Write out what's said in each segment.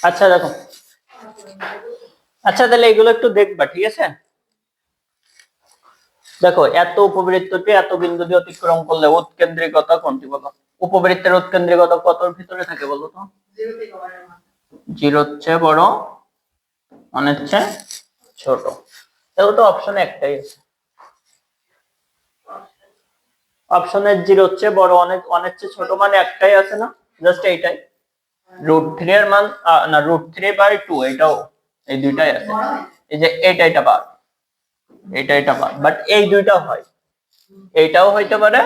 আচ্ছা দেখো, আচ্ছা তাহলে এগুলো একটু দেখবা, ঠিক আছে? দেখো, এত উপবৃত্তটি এত বিন্দু দিয়ে অতিক্রম করলে উৎকেন্দ্রিকতা কোনটি বলো? উপবৃত্তের উৎকেন্দ্রিকতা কতর ভিতরে থাকে বলো তো? 0 চেয়ে বড়, 1 চেয়ে ছোট। তাহলে তো অপশনে একটাই আছে, অপশনে 0 চেয়ে বড়, 1 চেয়ে ছোট মানে একটাই আছে না, জাস্ট এইটাই। √3 এর মান না, √3/2 এটাও, এই দুইটাই আছে। এই যে এটা বাদ, এটা বাদ, বাট এই দুইটা হয়, এইটাও হইতে পারে,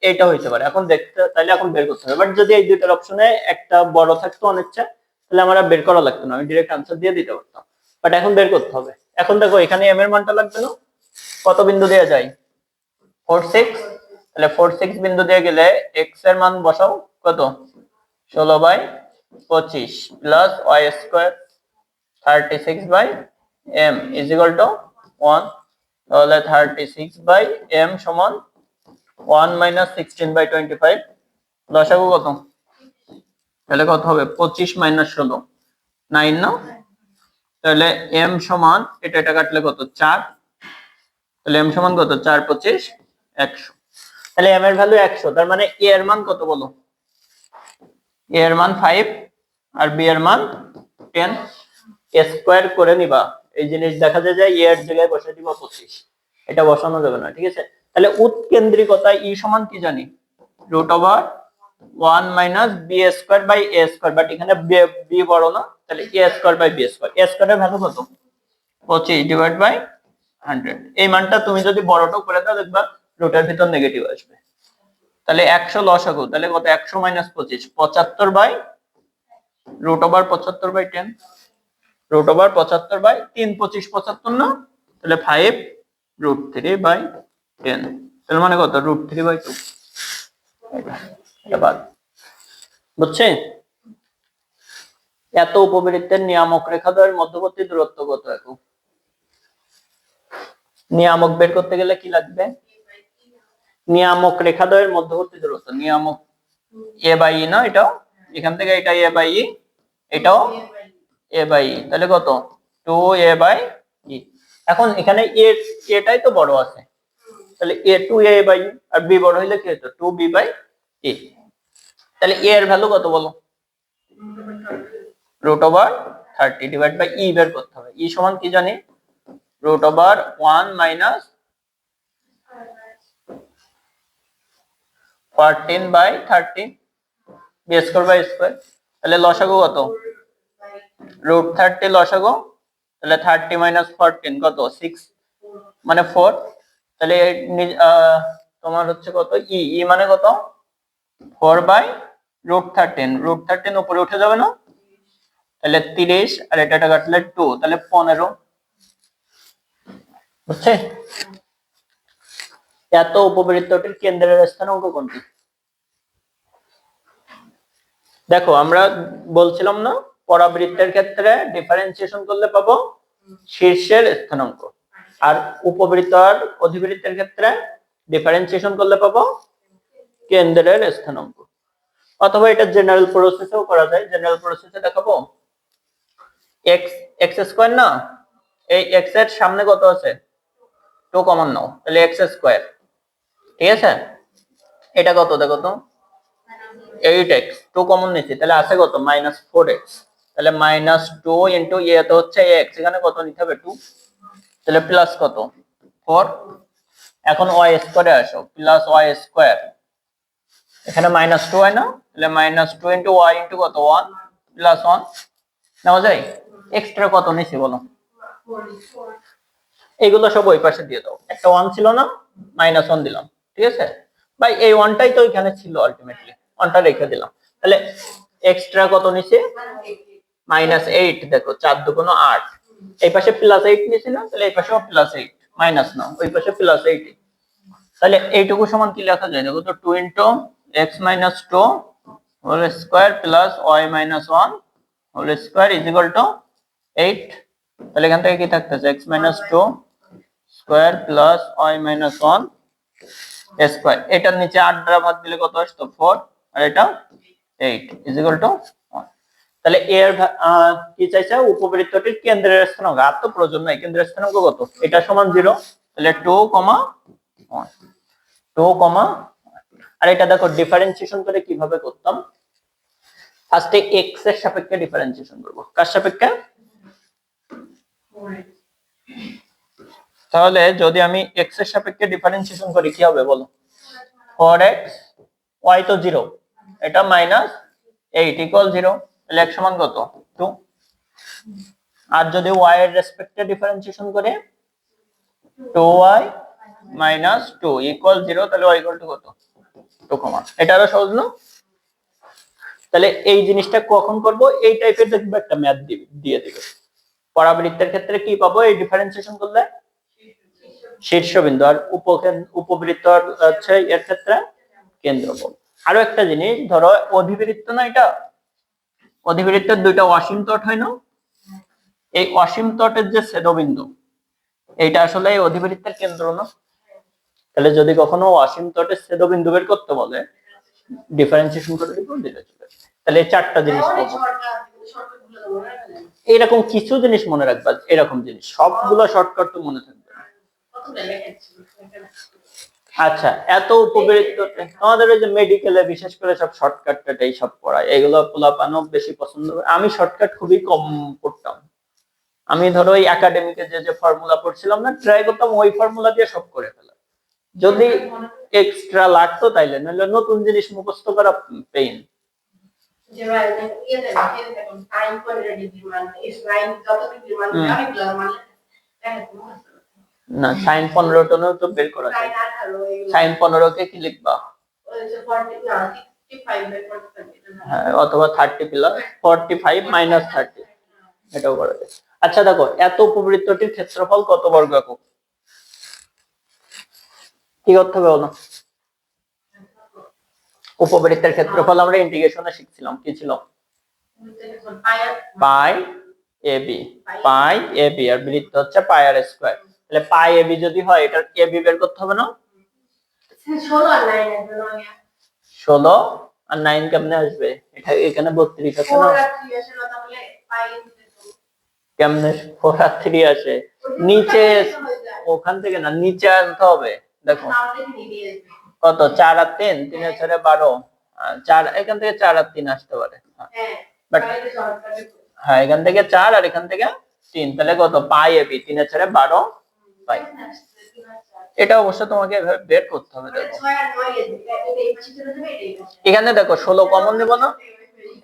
এইটাও হইতে পারে। এখন দেখতে, তাহলে এখন বের করতে হবে। বাট যদি এই দুইটার অপশনে একটা বড় থাকতো 1 চেয়ে, তাহলে আমার বের করা লাগতো না, আমি ডাইরেক্ট আনসার দিয়ে দিতে পারতাম। বাট এখন বের করতে হবে। এখন দেখো, এখানে m এর মানটা লাগবে না? কত বিন্দু দেয়া যায়? 4 6। তাহলে 4 6 বিন্দু দিয়ে গেলে x এর মান বসাও, কত? 16/25 plus y square 36/m is equal to 1। তাহলে 36/m সমান 1 - 16/25। লসাগু কত? তাহলে কত হবে? 25 - 16, 9 না? তাহলে m সমান, এটা কাটলে কত? 4। তাহলে m সমান কত? 4 25 100। তাহলে m এর ভ্যালু 100। তার মানে a এর মান কত বলো? a এর মান 5 আর b এর মান 10। a স্কয়ার করে নিবা, এই জিনিস দেখা যায় যে a এর জায়গায় বসাই দিবা 25, এটা বসানো যাবে না, ঠিক আছে? তাহলে উৎকেন্দ্রিকতা E সমান কি জানি? √1 - b square by a square, but এখানে b বড় না, তাহলে a square by b square. a স্কয়ারের ভ্যালু কত? 25/100। এই মানটা তুমি যদি বড়টাও করে দাও, দেখবা রুটের ভিতর নেগেটিভ আসবে। তাহলে 100 লসাগু, তাহলে কত? 100 - 25 75/, √75/10, √75/3 25 75 না? তাহলে 5√3/10, তার মানে কত? √3/2। এটা বাদ, বুঝছে? এত উপবৃত্তের নিয়ামক রেখাদ্বয়ের মধ্যবর্তী দূরত্ব কত একক? নিয়ামক বের করতে গেলে কি লাগবে? নিয়ামক রেখাদ্বয়ের মধ্যবর্তী দূরত্ব, নিয়ামক a/e না? এটাও এখান থেকে, এটা a/e, এটাও a/e, তাহলে কত? 2a/e। এখন এখানে এটাই তো বড় আছে, তাহলে a 2a/e, আর b বড় হইলে কি হতো? 2b/e। তাহলে a এর ভ্যালু কত বলো? √30/e বের করতে হবে। e সমান কি জানি? √1 - 14/30 b স্কয়ার বাই স্কয়ার। তাহলে লসাগু কত? √30 লসাগু, তাহলে 30 - 14 কত? 6 মানে 4। তাহলে তোমার হচ্ছে কত? ই মানে কত? 4/√13, √13 উপরে উঠে যাবে না? তাহলে 30, আর এটা কাটলে 2, তাহলে 15। বুঝছে? এত উপবৃত্তটির কেন্দ্রের স্থানাঙ্ক কোনটি? দেখো, আমরা বলছিলাম না, পরাবৃত্তের ক্ষেত্রে ডিফারেন্সিয়েশন করলে পাবো শীর্ষের স্থানাঙ্ক, আর উপবৃত্ত আর অধিবৃত্তের ক্ষেত্রে ডিফারেন্সিয়েশন করলে পাবো কেন্দ্রের স্থানাঙ্ক। অথবা এটা জেনারেল প্রসেসেও করা যায়। জেনারেল প্রসেসে দেখাবো, x স্কয়ার না? এই x এর সামনে কত আছে? 2 কমন নাও, তাহলে x স্কয়ার, ঠিক আছে? এটা কত দেখো তো? 8x, 2 কমন নিছি, তাহলে আছে কত? -4x। তাহলে -2 ইনটু এ তো হচ্ছে x, এখানে কত নিতে হবে? 2, তাহলে প্লাস কত? 4। এখন y স্কয়ারে আসো, প্লাস y স্কয়ার, এখানে -2 হয় না? তাহলে -2 ইনটু y ইনটু কত? 1 প্লাস 1 নেওয়া যায়। এক্সট্রা কত নিছি বলো? এইগুলো সব ওই পাশে দিয়ে দাও। একটা 1 ছিল না, -1 দিলাম, ঠিক আছে? ভাই এই 1টাই তো এখানে ছিল, আলটিমেটলি 1টা রেখে দিলাম। তাহলে এক্সট্রা কত নিছে? -8। দেখো 4 2 8, এই পাশে +8 নিছি না? তাহলে এই পাশেও +8, মাইনাস না, ওই পাশে +8। তাহলে এইটুকু সমান কি লেখা যায়? দেখো তো, 2 × x - 2 whole square plus y - 1 whole square is equal to 8। তাহলে এখান থেকে কি থাকতেছে? x - 2 square plus y - 1 square, এটার নিচে 8 দ্বারা ভাগ দিলে কত আসতো 4, আর এটা 8 ইজ ইকুয়াল টু 1। তাহলে এর কি চাইছে, উপবৃত্তটির কেন্দ্রের স্থানাঙ্ক, আর তো প্রয়োজন নাই, কেন্দ্রের স্থানাঙ্ক কত, এটা সমান 0, তাহলে 2,1, 2, আর এটা দেখো ডিফারেন্সিয়েশন করে কিভাবে করতাম, ফার্স্টে x এর সাপেক্ষে ডিফারেন্সিয়েশন করব, কার সাপেক্ষে, তাহলে যদি আমি x এর সাপেক্ষে ডিফারেন্সিয়েশন করি কি হবে বলো, 4x, y তো 0, এটা -8 ইকুয়াল 0, তাহলে x সমান কত 2, আর যদি y এর রেসপেক্টে ডিফারেন্সিয়েশন করে 2y - 2 ইকুয়াল 0, তাহলে y ইকুয়াল টু কত 2, এটা আরো সহজ না। তাহলে এই জিনিসটা কখন করব, এই টাইপের দেখবে একটা ম্যাথ দিয়ে দিবে, পরাবৃত্তের ক্ষেত্রে কি পাবো, এই ডিফারেন্সিয়েশন করলে শীর্ষবিন্দু, আর উপবৃত্ত হচ্ছে এর ক্ষেত্রে কেন্দ্রবল। আরো একটা জিনিস ধরো, অধিবৃত্ত না, এটা অধিবৃত্তের দুইটা অসীম তট হয় না, এই অসীম তটের যে ছেদবিন্দু, এইটা আসলে এই অধিবৃত্তের কেন্দ্র না, তাহলে যদি কখনো অসীম তটের ছেদবিন্দু বের করতে বলে, ডিফারেন্সিয়েশন করে দিব, দিলে চলে। তাহলে এই চারটা জিনিস পাবো, এরকম কিছু জিনিস মনে রাখবা, এরকম জিনিস সবগুলো শর্টকাট তো মনে থাকবে না। আচ্ছা, এত উপবৃত্ত আমাদের ওই যে মেডিকেলে বিশেষ করে সব শর্টকাটটাই সব পড়ায়, এগুলো পোলাপানো বেশি পছন্দ করে, আমি শর্টকাট খুবই কম পড়তাম। আমি ধরো ওই একাডেমিকে যে ফর্মুলা পড়ছিলাম না, ট্রাই করতাম ওই ফর্মুলা দিয়ে সব করে ফেলা, যদি এক্সট্রা লাগতো তাইলে, নইলে নতুন জিনিস মুখস্থ করা পেইন। না, sin 15 টনেও তো বের করা যায়, sin 15 কে কি লিখবা, হ্যাঁ, অথবা 30 প্লাস 45 মাইনাস 30, এটাও করা যায়। আচ্ছা দেখো, এত উপবৃত্তটির ক্ষেত্রফল কত বর্গ একক, কি করতে হবে বলো, উপবৃত্তের ক্ষেত্রফল আমরা ইন্টিগ্রেশনে শিখছিলাম, কি ছিল, পাই এবি, পাই এবি, আর বৃত্ত হচ্ছে পাই আর স্কয়ার, তাহলে পাই এবি যদি হয়, এটার এবি বের করতে হবে না, 16 আর 9 কেমনে আসবে, এটা এখানে 32 আছে না, কেমনে 4 আর 3 আসে, নিচে ওখান থেকে না, নিচে আনতে হবে, দেখো কত 4 আর 3, 3 এর 4 12, 4 এখান থেকে 4 আর 3 আসতে পারে, বাট হ্যাঁ এখান থেকে 4 আর এখান থেকে 3, তাহলে কত পাই এবি, 3 এর 4 12 পাই, এটা অবশ্য তোমাকে এভাবে বের করতে হবে। দেখো এখানে দেখো 16 কমন নেব না,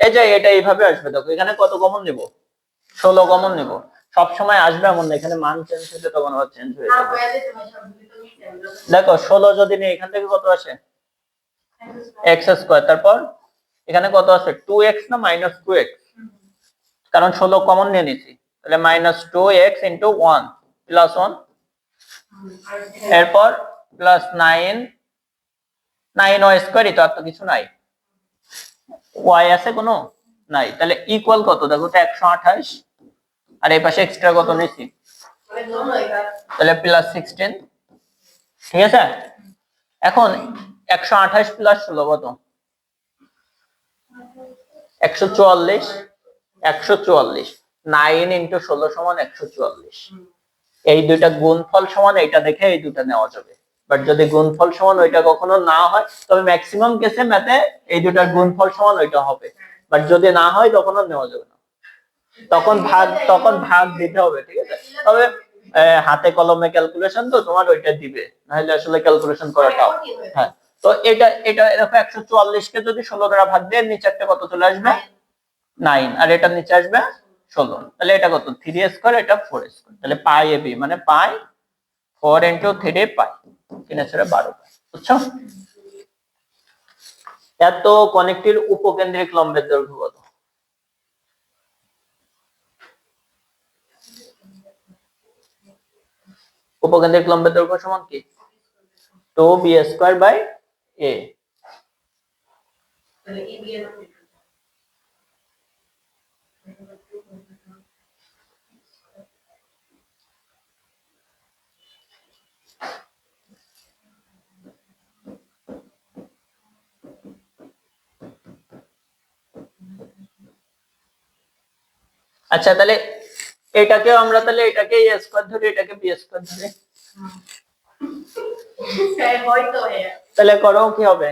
এই যে এটা এইভাবে আসবে, দেখো এখানে কত কমন নেব, 16 কমন নেব, সব সময় আসবে এমন না, এখানে মান চেঞ্জ হলে তখন আবার চেঞ্জ হয়ে যাবে। দেখো 16 যদি নেই, এখান থেকে কত আসে x স্কয়ার, তারপর এখানে কত আছে 2x না -2x, কারণ 16 কমন নিয়ে নিছি, তাহলে -2x * 1 + 1, এরপর +9, 9y স্কয়ারই তো, আর তো কিছু নাই, y আছে কোনো নাই, তাহলে ইকুয়াল কত, দেখো তো 128, আর এই পাশে এক্সট্রা কত নিছি, তাহলে +16, ঠিক আছে। এখন 128 + 16 কত, 144, 144, 9 * 16 = 144, এই দুইটা গুণফল সমান, এইটা দেখে এই দুটো নেওয়া যাবে, বাট যদি গুণফল সমান ওইটা কখনো না হয়, তবে ম্যাক্সিমাম কেসে ম্যাথে এই দুটার গুণফল সমান ওইটা হবে, বাট যদি না হয় তখন নেওয়া যাবে না, তখন ভাগ দিতে হবে, ঠিক আছে। তবে হাতে কলমে ক্যালকুলেশন তো তোমার ওইটা দিবে, নাহলে আসলে ক্যালকুলেশন করাটাও, হ্যাঁ। তো এটা এরকম 144 কে যদি 16 দ্বারা ভাগ দিয়ে নিচে একটা কত চলে আসবে 9, আর এটা নিচে আসবে 16, তাহলে এটা কত 3 স্কয়ার, এটা 4 স্কয়ার, তাহলে পাই এবি মানে পাই 4 * 3 পাই, 3 এর 12 পাই, বুঝছো। এত কনেক্টির উপকেন্দ্রিক লম্বের দৈর্ঘ্য কত, উপকেন্দ্রিক লম্বের দৈর্ঘ্য সমান কি 2b²/a, তাহলে এই বি এর আচ্ছা তাহলে এটাকেও আমরা তাহলে এটাকে a স্কয়ার ধরি, এটাকে b স্কয়ার ধরি। তাহলে করো কি হবে,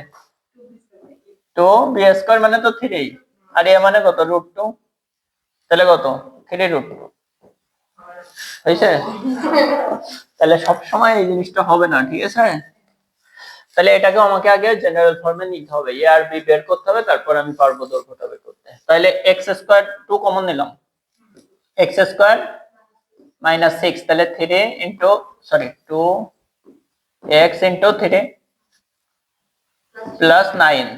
2b স্কয়ার মানে তো 3 আর a মানে কত √2, তাহলে কত 3√2 হইছে। তাহলে সব সময় এই জিনিসটা হবে না, ঠিক আছে। তাহলে এটাকে আমাকে আগে জেনারেল ফর্মে নিতে হবে, a আর b বের করতে হবে, তারপর আমি পারবো দৈর্ঘ্যটা বের করতে। তাহলে x স্কয়ার 2 কমন নিলাম, x স্কয়ার মাইনাস 6, তাহলে 2x ইনটু 3 প্লাস 9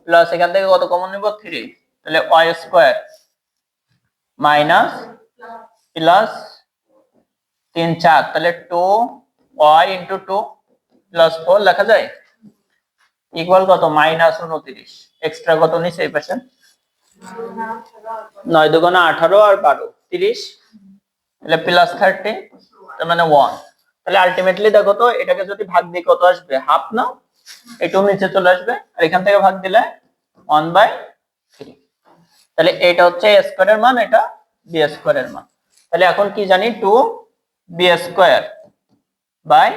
প্লাস এখান থেকে কত কমন নিব 3, তাহলে y স্কয়ার মাইনাস প্লাস 3 4, তাহলে 2y ইনটু 2 প্লাস 4 লেখা যায় ইকুয়াল কত মাইনাস 29। এক্সট্রা কত নিছে এই পাশে 9 দুগুণে 18 আর 12 30, তাহলে প্লাস 30, তার মানে 1। তাহলে আলটিমেটলি দেখো তো এটাকে যদি ভাগ দিই কত আসবে, হাফ না, একটু নিচে চলে আসবে, আর এখান থেকে ভাগ দিলে 1/3। তাহলে এটা হচ্ছে a স্কয়ারের মান, এটা b স্কয়ারের মান। তাহলে এখন কি জানি 2b স্কয়ার বাই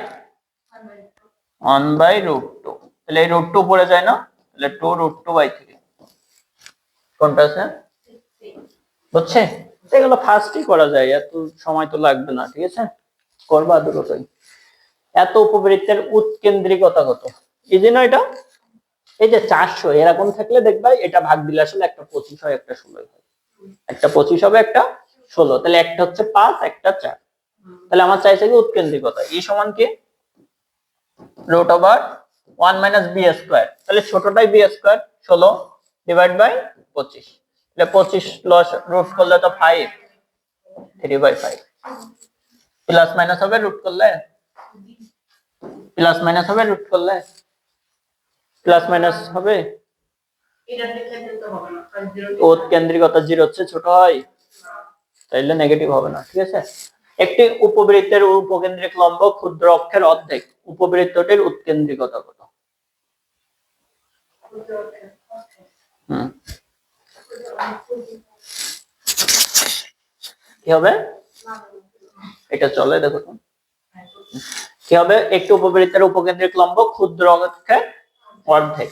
1/√2, তাহলে এই √2 পড়ে যায় না, তাহলে 2√2/3 কোনটা আছে বুঝছে। এগুলো ফার্স্টই করা যায়, এত সময় তো লাগবে না, ঠিক আছে, করবা দ্রুতই। এত উপবৃত্তের উৎকেন্দ্রিকতা কত, ইজি না এটা। এই যে 400 এরকম থাকলে দেখবা এটা ভাগ দিলে আসলে একটা 25 হয়, একটা 16 হয়, একটা 25 হবে, একটা 16, তাহলে একটা হচ্ছে 5, একটা 4। তাহলে আমার চাইছে কি উৎকেন্দ্রিকতা, ই সমান কি √1 - b স্কয়ার, তাহলে ছোটটাই b স্কয়ার 16 ডিভাইড বাই 25, তাহলে 25 লস রুট করলে তো 5, 3/5 প্লাস মাইনাস হবে রুট করলে, প্লাস মাইনাস হবে রুট করলে, প্লাস মাইনাস হবে, এটা দেখে দিতে হবে না, উৎকেন্দ্রিকতা 0 হচ্ছে ছোট হয়, তাইলে নেগেটিভ হবে না, ঠিক আছে। একটি উপবৃত্তের উপকেন্দ্রিক লম্ব ক্ষুদ্র অক্ষের অর্ধেক, উপবৃত্তটির উৎকেন্দ্রিকতা কত। কি হবে এটা, চলে দেখো তো কি হবে, একটি উপবৃত্তের উপকেন্দ্রিক লম্ব ক্ষুদ্র অক্ষের অর্ধেক,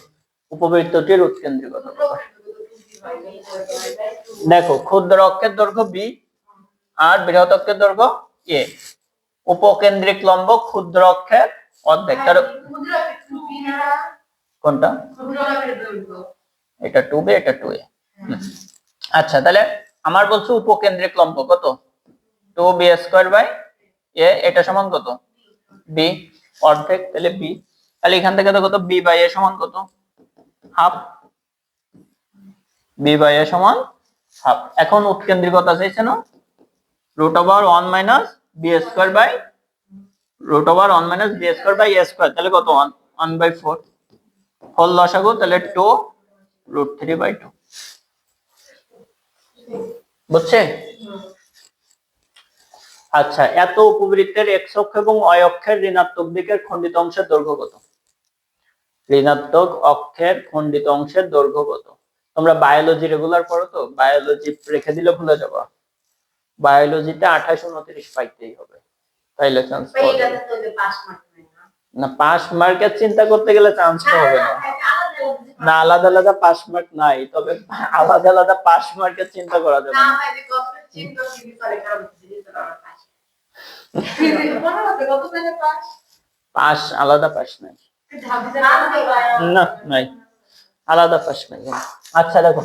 উপবৃত্তটির উৎকেন্দ্রিকতা কত। দেখো ক্ষুদ্র অক্ষের দৈর্ঘ্য b আর বৃহৎ অক্ষের দৈর্ঘ্য a, উপকেন্দ্রিক লম্ব ক্ষুদ্র অক্ষের অর্ধেক, তার কোনটা এটা 2b এটা 2a। আচ্ছা তাহলে আমার বলছে উপকেন্দ্রিক লম্ব কত 2b স্কয়ার বাই a, এটা সমান কত b অর্ধেক, তাহলে b, তাহলে এখান থেকে দেখো তো b বাই a সমান কত হাফ, b বাই a সমান হাফ। এখন উৎকেন্দ্রিকতা চাইছে না, √1 - b square by √1 - b square by a square, তাহলে কত 1/4 হোল লসাগু, তাহলে 2√3/2 বুঝছে। আচ্ছা এত উপবৃত্তের x অক্ষ এবং y অক্ষের ঋণাত্মক দিকের খণ্ডিত অংশের দৈর্ঘ্য কত, ঋণাত্মক অক্ষের খণ্ডিত অংশের দৈর্ঘ্য কত। তোমরা বায়োলজি রেগুলার পড়ো তো, বায়োলজি রেখে দিলে ভুলে যাবা, বায়োলজিতে 28 29 পাইতেই হবে, তাইলে চান্স পাবে না। পাস মার্কের চিন্তা করতে গেলে চান্স তো হবে না, না আলাদা আলাদা পাস মার্ক নাই, তবে আলাদা আলাদা পাস মার্কের চিন্তা করা যাবে না। পাস আলাদা পাস নাই, না নাই আলাদা পাস নাই। আচ্ছা দেখো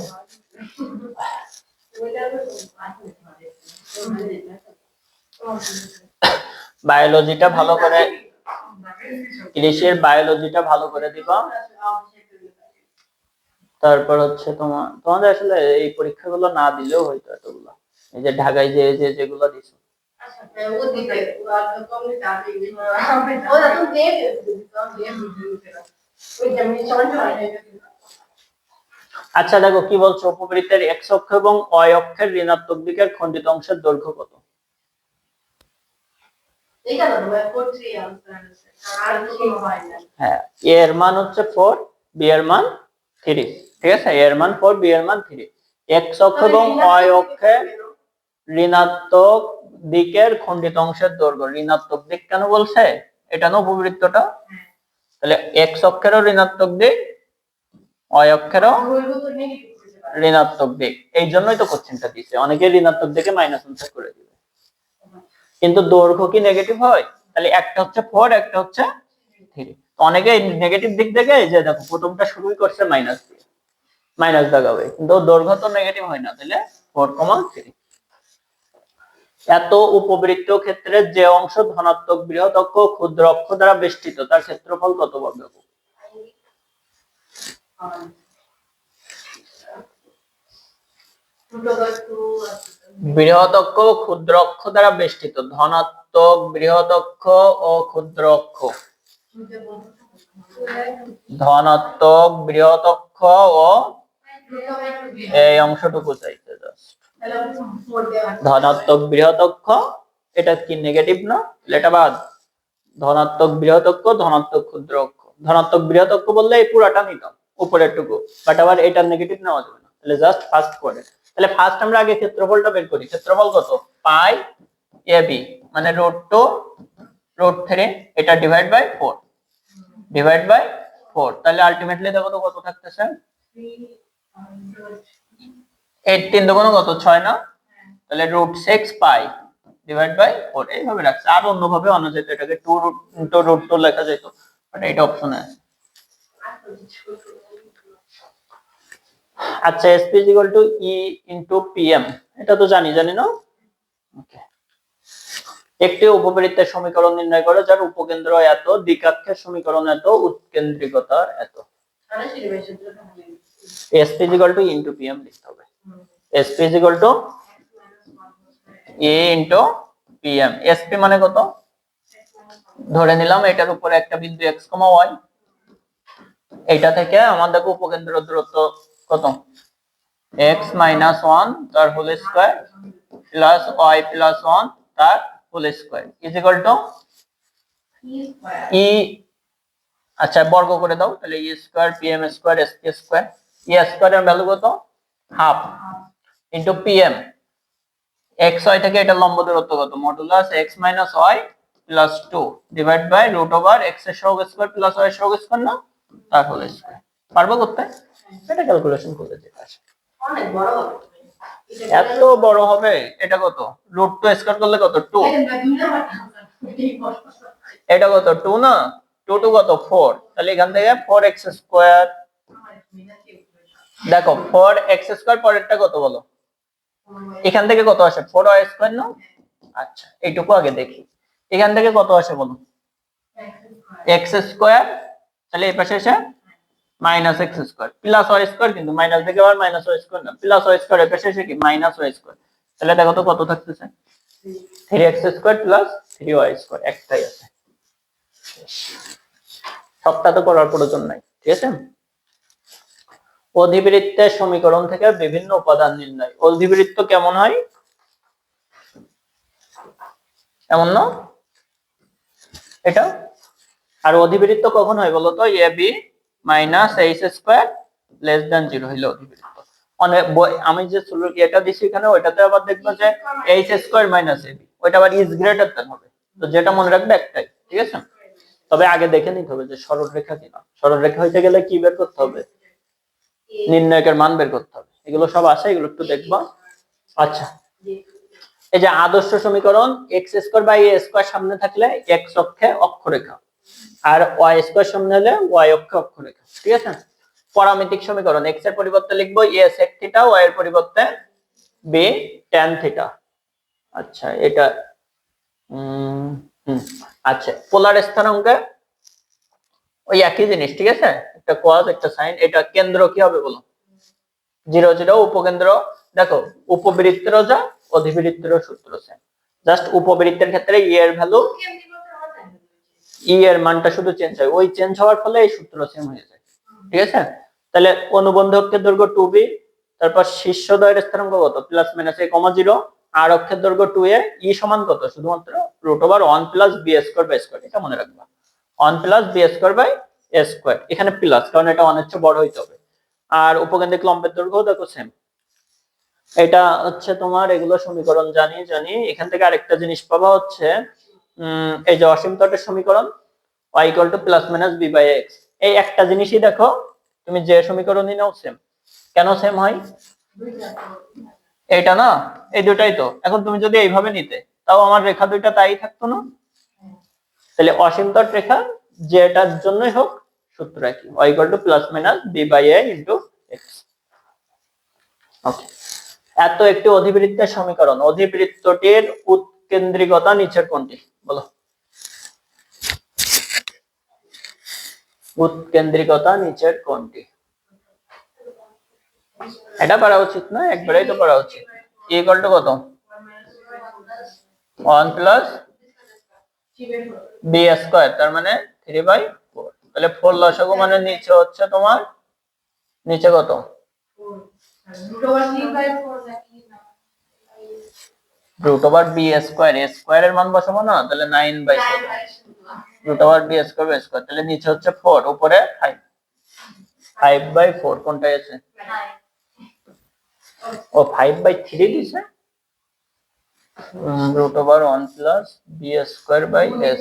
বায়োলজিটা ভালো করে, কৃষির বায়োলজিটা ভালো করে দিবা, তারপর হচ্ছে তোমাদের আসলে এই পরীক্ষাগুলো না দিলেও হয়তো এতগুলো, এই যে ঢাকায় যে যেগুলো দিছো আচ্ছা দেখো কি বলছো, উপবৃত্তের x অক্ষ এবং y অক্ষের ঋণাত্মক দিকের খণ্ডিত অংশের দৈর্ঘ্য কত। হ্যাঁ a এর মান হচ্ছে 4, b এর মান 3, ঠিক আছে, a এর মান 4, b এর মান 3, x অক্ষ এবং y অক্ষের ঋণাত্মক দিকের খণ্ডিত অংশের দৈর্ঘ্য। ঋণাত্মক দিক কেন বলছে? এটা না উপবৃত্তটা, তাহলে এক্স অক্ষেরও ঋণাত্মক দিক, ওয়াই অক্ষেরও ঋণাত্মক দিক। এই জন্যই তো কোশ্চেনটা দিছে, অনেকে ঋণাত্মক দিকে মাইনাস আনসার করে দিবে। কিন্তু দৈর্ঘ্য কি নেগেটিভ হয়? তাহলে একটা হচ্ছে 4, একটা হচ্ছে 3। অনেকে নেগেটিভ দিক দেখে, যে দেখো প্রথমটা শুরুই করছে মাইনাস দিয়ে, মাইনাস দাগাবে, কিন্তু দৈর্ঘ্য তো নেগেটিভ হয় না, তাহলে 4,3। এত উপবৃত্ত ক্ষেত্রে যে অংশ ধনাত্মক বৃহৎ অক্ষ ক্ষুদ্র অক্ষ দ্বারা বেষ্টিত তার ক্ষেত্রফল কত পাবে? বৃহৎ অক্ষ ক্ষুদ্র অক্ষ দ্বারা বেষ্টিত, ধনাত্মক বৃহৎ অক্ষ ও ক্ষুদ্র অক্ষ, ধনাত্মক বৃহৎ অক্ষ ও এই অংশটুকু চাইতে ধনাত্মক বৃহৎ অক্ষ, এটা কি নেগেটিভ না? এটা বাদ। ধনাত্মক বৃহৎ অক্ষ, ধনাত্মক ক্ষুদ্র অক্ষ। ধনাত্মক বৃহৎ অক্ষ বললে এই পুরাটা নিতাম, উপরেরটুকু, বাট আবার এটা নেগেটিভ নেওয়া যাবে না, তাহলে জাস্ট ফার্স্ট করে। তাহলে ফার্স্ট আমরা আগে ক্ষেত্রফলটা বের করি। ক্ষেত্রফল কত? পাই এ বি মানে √2 √3, এটা ডিভাইড বাই 4, ডিভাইড বাই 4। তাহলে আলটিমেটলি দেখো তো কত থাকতেছে? 8 3 কত? 6 না? তাহলে √6 পাই ডিভাইড বাই 4 এইভাবে রাখছে। আর অন্যভাবে আনা যেত, এটাকে 2 √2 লেখা যেত, বাট এটা অপশনে আছে। আচ্ছা, SP = E * PM, এটা তো জানি না? ওকে। একটি উপবৃত্তের সমীকরণ নির্ণয় করো যার উপকেন্দ্র এত, দ্বিঘাক্ষের সমীকরণ এত, উৎকেন্দ্রিকতা এত। SP = E * PM লিখতে হবে। SP = E * PM। SP মানে কত? ধরে নিলাম এটার উপরে একটা বিন্দু x, y, এটা থেকে আমাদের উপকেন্দ্র দূরত্ব কত? x - 1 তার হোল স্কয়ার প্লাস y + 1 তার হোল স্কয়ার = E। আচ্ছা, বর্গ করে দাও, তাহলে E square PM square SP square. E স্কয়ারের ভ্যালু কত? Half into PM। x y থেকে এটা লম্ব দূরত্ব কত? Modulus x - y + 2 divide by √x এর সহগ স্কয়ার প্লাস y এর সহগ স্কয়ার না, তার হোল স্কয়ার। পারবো করতে? এটা ক্যালকুলেশন করে যেটা আসে। অনেক বড় হবে, এত বড় হবে? এটা কত? √2 স্কয়ার করলে কত? 2। এটা কত? 2 না? 2 2 কত? 4। তাহলে এখান থেকে 4x স্কয়ার। দেখো 4x স্কয়ার পরেরটা কত বলো? এখান থেকে কত আসে? 4y স্কয়ার না? আচ্ছা, এইটুকু আগে দেখি। এখান থেকে কত আসে বলো? x square. তাহলে এই পাশে এসে -x square plus y square, কিন্তু মাইনাস থেকে আবার -y স্কয়ার না, প্লাস y স্কয়ার এর পাশে এসে কি -y স্কয়ার। তাহলে দেখো তো কত থাকতেছে? 3x square plus 3y square, একটাই আছে। সবটা তো করার প্রয়োজন নাই, ঠিক আছে? অধিবৃত্তের সমীকরণ থেকে বিভিন্ন উপাদান নির্ণয়। অধিবৃত্ত কেমন হয়? এমন না এটা? আর অধিবৃত্ত কখন হয় বলো তো? AB - h² < 0 হইলে অধিবৃত্ত। আমি যে এটা দিছি এখানে, ওইটাতে আবার দেখবো যে h² - AB, ওইটা আবার ইজ গ্রেটার দেন হবে। তো যেটা মনে রাখবে একটাই, ঠিক আছে? তবে আগে দেখে নিতে হবে যে সরলরেখা কিনা। সরলরেখা হইতে গেলে কি বের করতে হবে? নির্ণায়কের মান বের করতে হবে। এগুলো সব আছে, এগুলো একটু দেখবা। আচ্ছা, এই যে আদর্শ সমীকরণ, x² / a² সামনে থাকলে x অক্ষে অক্ষরেখা, আর y² সামনে হলে y অক্ষে অক্ষরেখা, ঠিক আছে? পরামিতিক সমীকরণ, x এর পরিবর্তে লিখবো a sec θ, y এর পরিবর্তে b tan θ। আচ্ছা, এটা আচ্ছা, পোলার স্থানাঙ্কে ওই একই জিনিস, ঠিক আছে? একটা cos একটা sin। এটা কেন্দ্র কি হবে বলো? 0 0। উপকেন্দ্র দেখো, উপবৃত্তেরও যা অধিবৃত্তেরও সূত্র সেম। জাস্ট উপবৃত্তের ক্ষেত্রে e এর ভ্যালু, e এর মানটা শুধু চেঞ্জ হয়, ওই চেঞ্জ হওয়ার ফলে এই সূত্র সেম হয়ে যায়, ঠিক আছে? তাহলে অনুবন্ধ অক্ষের দৈর্ঘ্য 2b, তারপর শীর্ষ দ্বয়ের স্থানাঙ্ক কত? +-a, 0। আর অক্ষের দৈর্ঘ্য 2a, e সমান কত? শুধুমাত্র √1 + b² এটা মনে রাখবা, 1 + b²/a²। এখানে প্লাস, কারণ এটা 1 এর চেয়ে বড় হইতে হবে। আর উপকেন্দ্রিক লম্বের দৈর্ঘ্য দেখো সেম। এটা হচ্ছে তোমার, এগুলো সমীকরণ জানি। এখান থেকে আরেকটা জিনিস পাবা হচ্ছে এই যে অসীম তটের সমীকরণ y = +-b/x, এই একটা জিনিসই দেখো তুমি যে সমীকরণই নাও সেম। কেন সেম হয়? এটা না, এই দুটাই তো। এখন তুমি যদি এইভাবে নিতে, তাও আমার রেখা দুইটা তাই থাকতো না? তাহলে অসীম তট রেখা যেটার জন্যই হোক সূত্র একই, y = +-b/a × x। ওকে, এত একটি অধিবৃত্তের সমীকরণ, অধিবৃত্তটির উৎকেন্দ্রিকতা নিচের কোনটি? বলো। উৎকেন্দ্রিকতা নিচের কোনটি? এটা পারা উচিত না, একবারেই তো পারা উচিত। e = কত? 1 + b², তার মানে 3/4। তাহলে 4 লসাগু মানে নিচে হচ্ছে তোমার, নিচে কত? √b², a² এর মান বসাবো না, তাহলে 9/4 √b², তাহলে নিচে হচ্ছে 4, উপরে 5, 5/4 কোনটায় আছে? ও 5/3 দিছে। √1 + b²/a²।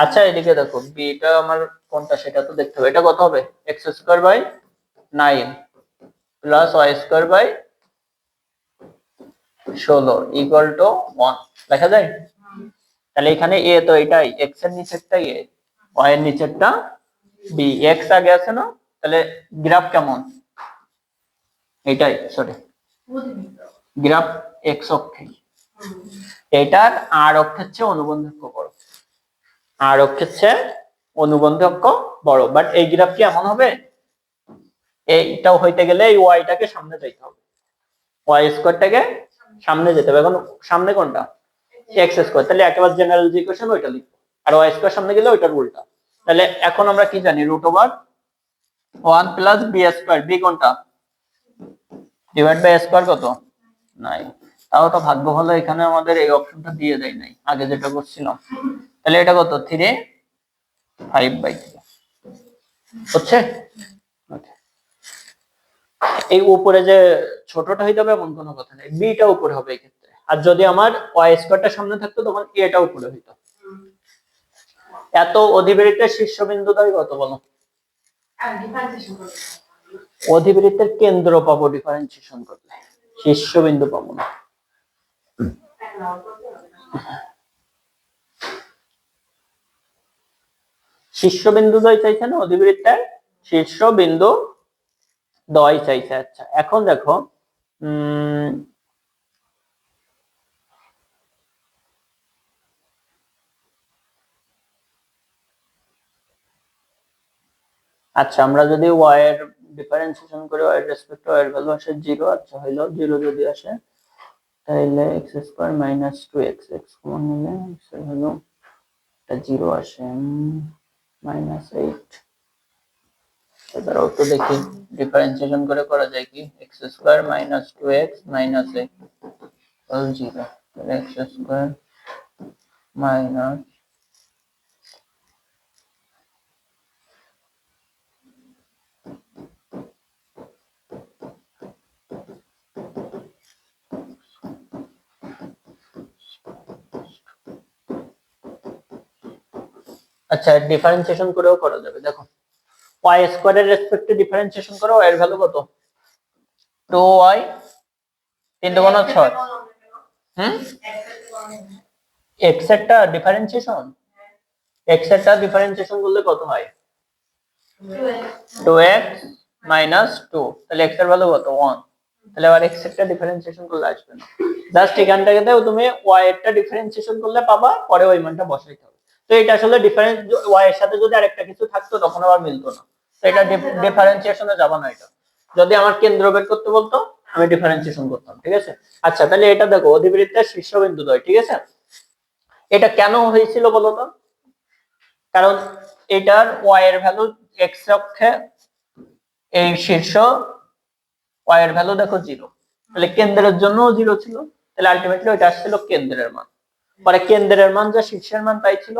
আচ্ছা, এদিকে দেখো বিটা আমার কোনটা সেটা তো দেখতে হবে। এটা কত হবে? x²/9 +y²/16 = 1 লেখা যায়। তাহলে এখানে a তো এটাই, x এর নিচেরটা a, y এর নিচেরটা b, x আগে আছে না? তাহলে গ্রাফ কেমন? এটাই, সরি, গ্রাফ x অক্ষে, এটার r অক্ষের চেয়ে অনুবন্ধক বড়, r অক্ষের চেয়ে অনুবন্ধক বড়। বাট এই গ্রাফ কি এমন হবে? এইটাও হইতে গেলে এই y টাকে সামনে যাইতে হবে, y²টাকে সামনে যেতে হবে। এখন সামনে কোনটা? x², তাহলে একেবারে জেনারেল যে ইকুয়েশন ওইটা লিখবো, আর y² সামনে গেলে ওইটার উল্টা। তাহলে এখন আমরা কি জানি? √1 + b², b কোনটা? /a² কত? 9। তাও তো ভাগ্য ভালো, এখানে আমাদের এই অপশনটা দিয়ে দেয় নাই, আগে যেটা করছিলাম। তাহলে এটা কত? 3, 5/3 হচ্ছে। এই উপরে যে ছোটটা হইতে হবে এমন কোনো কথা নেই, বিটা উপরে হবে এই ক্ষেত্রে। আর যদি আমার y²টা সামনে থাকতো তখন এটা উপরে হইতো। এত অধিবৃত্তের শীর্ষবিন্দুটাই কত বলো? অধিবৃত্তের কেন্দ্র পাবো ডিফারেন্সিয়েশন করলে, শীর্ষবিন্দু পাবো না। শীর্ষবিন্দু দ্বয় চাইছে না, অধিবৃত্তের শীর্ষবিন্দু দ্বয় চাইছে। আচ্ছা, এখন দেখো আচ্ছা, আমরা যদি y এর ডিফারেন্সিয়েশন করি, y এর রেসপেক্টে y এর ভ্যালু আসে 0। আচ্ছা, হইলো 0 যদি আসে তাহলে x² - 2x, x কমন নিলে x এর ভ্যালু 0 আসে, -8। এবারও তো দেখি ডিফারেন্সিয়েশন করে করা যায় কি। x² - 2x - 8 0, তাহলে x² - আচ্ছা, ডিফারেন্সিয়েশন করেও করা যাবে। দেখো y² এর রেসপেক্টে ডিফারেন্সিয়েশন করো, y এর ভ্যালু কত? 2y 3 × 6। x একটা ডিফারেন্সিয়েশন, x একটা ডিফারেন্সিয়েশন করলে কত হয়? 2x - 2, তাহলে x এর ভ্যালু কত? 1। তাহলে আবার x একটা ডিফারেন্সিয়েশন করলে আসবে না, জাস্ট এখানটাকেও তুমি y একটা ডিফারেন্সিয়েশন করলে পাবা, পরে ওই মানটা বসাইতে হবে। তো এটা আসলে ডিফারেন্স, y এর সাথে যদি আরেকটা কিছু থাকতো তখন আবার মিলতো না, তো এটা ডিফারেন্সিয়েশনে যাব না। এটা যদি আমার কেন্দ্র বের করতে বলতো আমি ডিফারেন্সিয়েশন করতাম, ঠিক আছে। আচ্ছা, তাহলে এটা দেখো অধিবৃত্তের শীর্ষবিন্দু দ্বয়, ঠিক আছে। এটা কেন হয়েছিল বলো তো? কারণ এটার y এর ভ্যালু x অক্ষে, এই শীর্ষ y এর ভ্যালু দেখো 0, তাহলে কেন্দ্রের জন্য 0 ছিল, তাহলে আলটিমেটলি ওইটা আসছিল কেন্দ্রের মান। পরে কেন্দ্রের মান যা শীর্ষের মান তাই ছিল,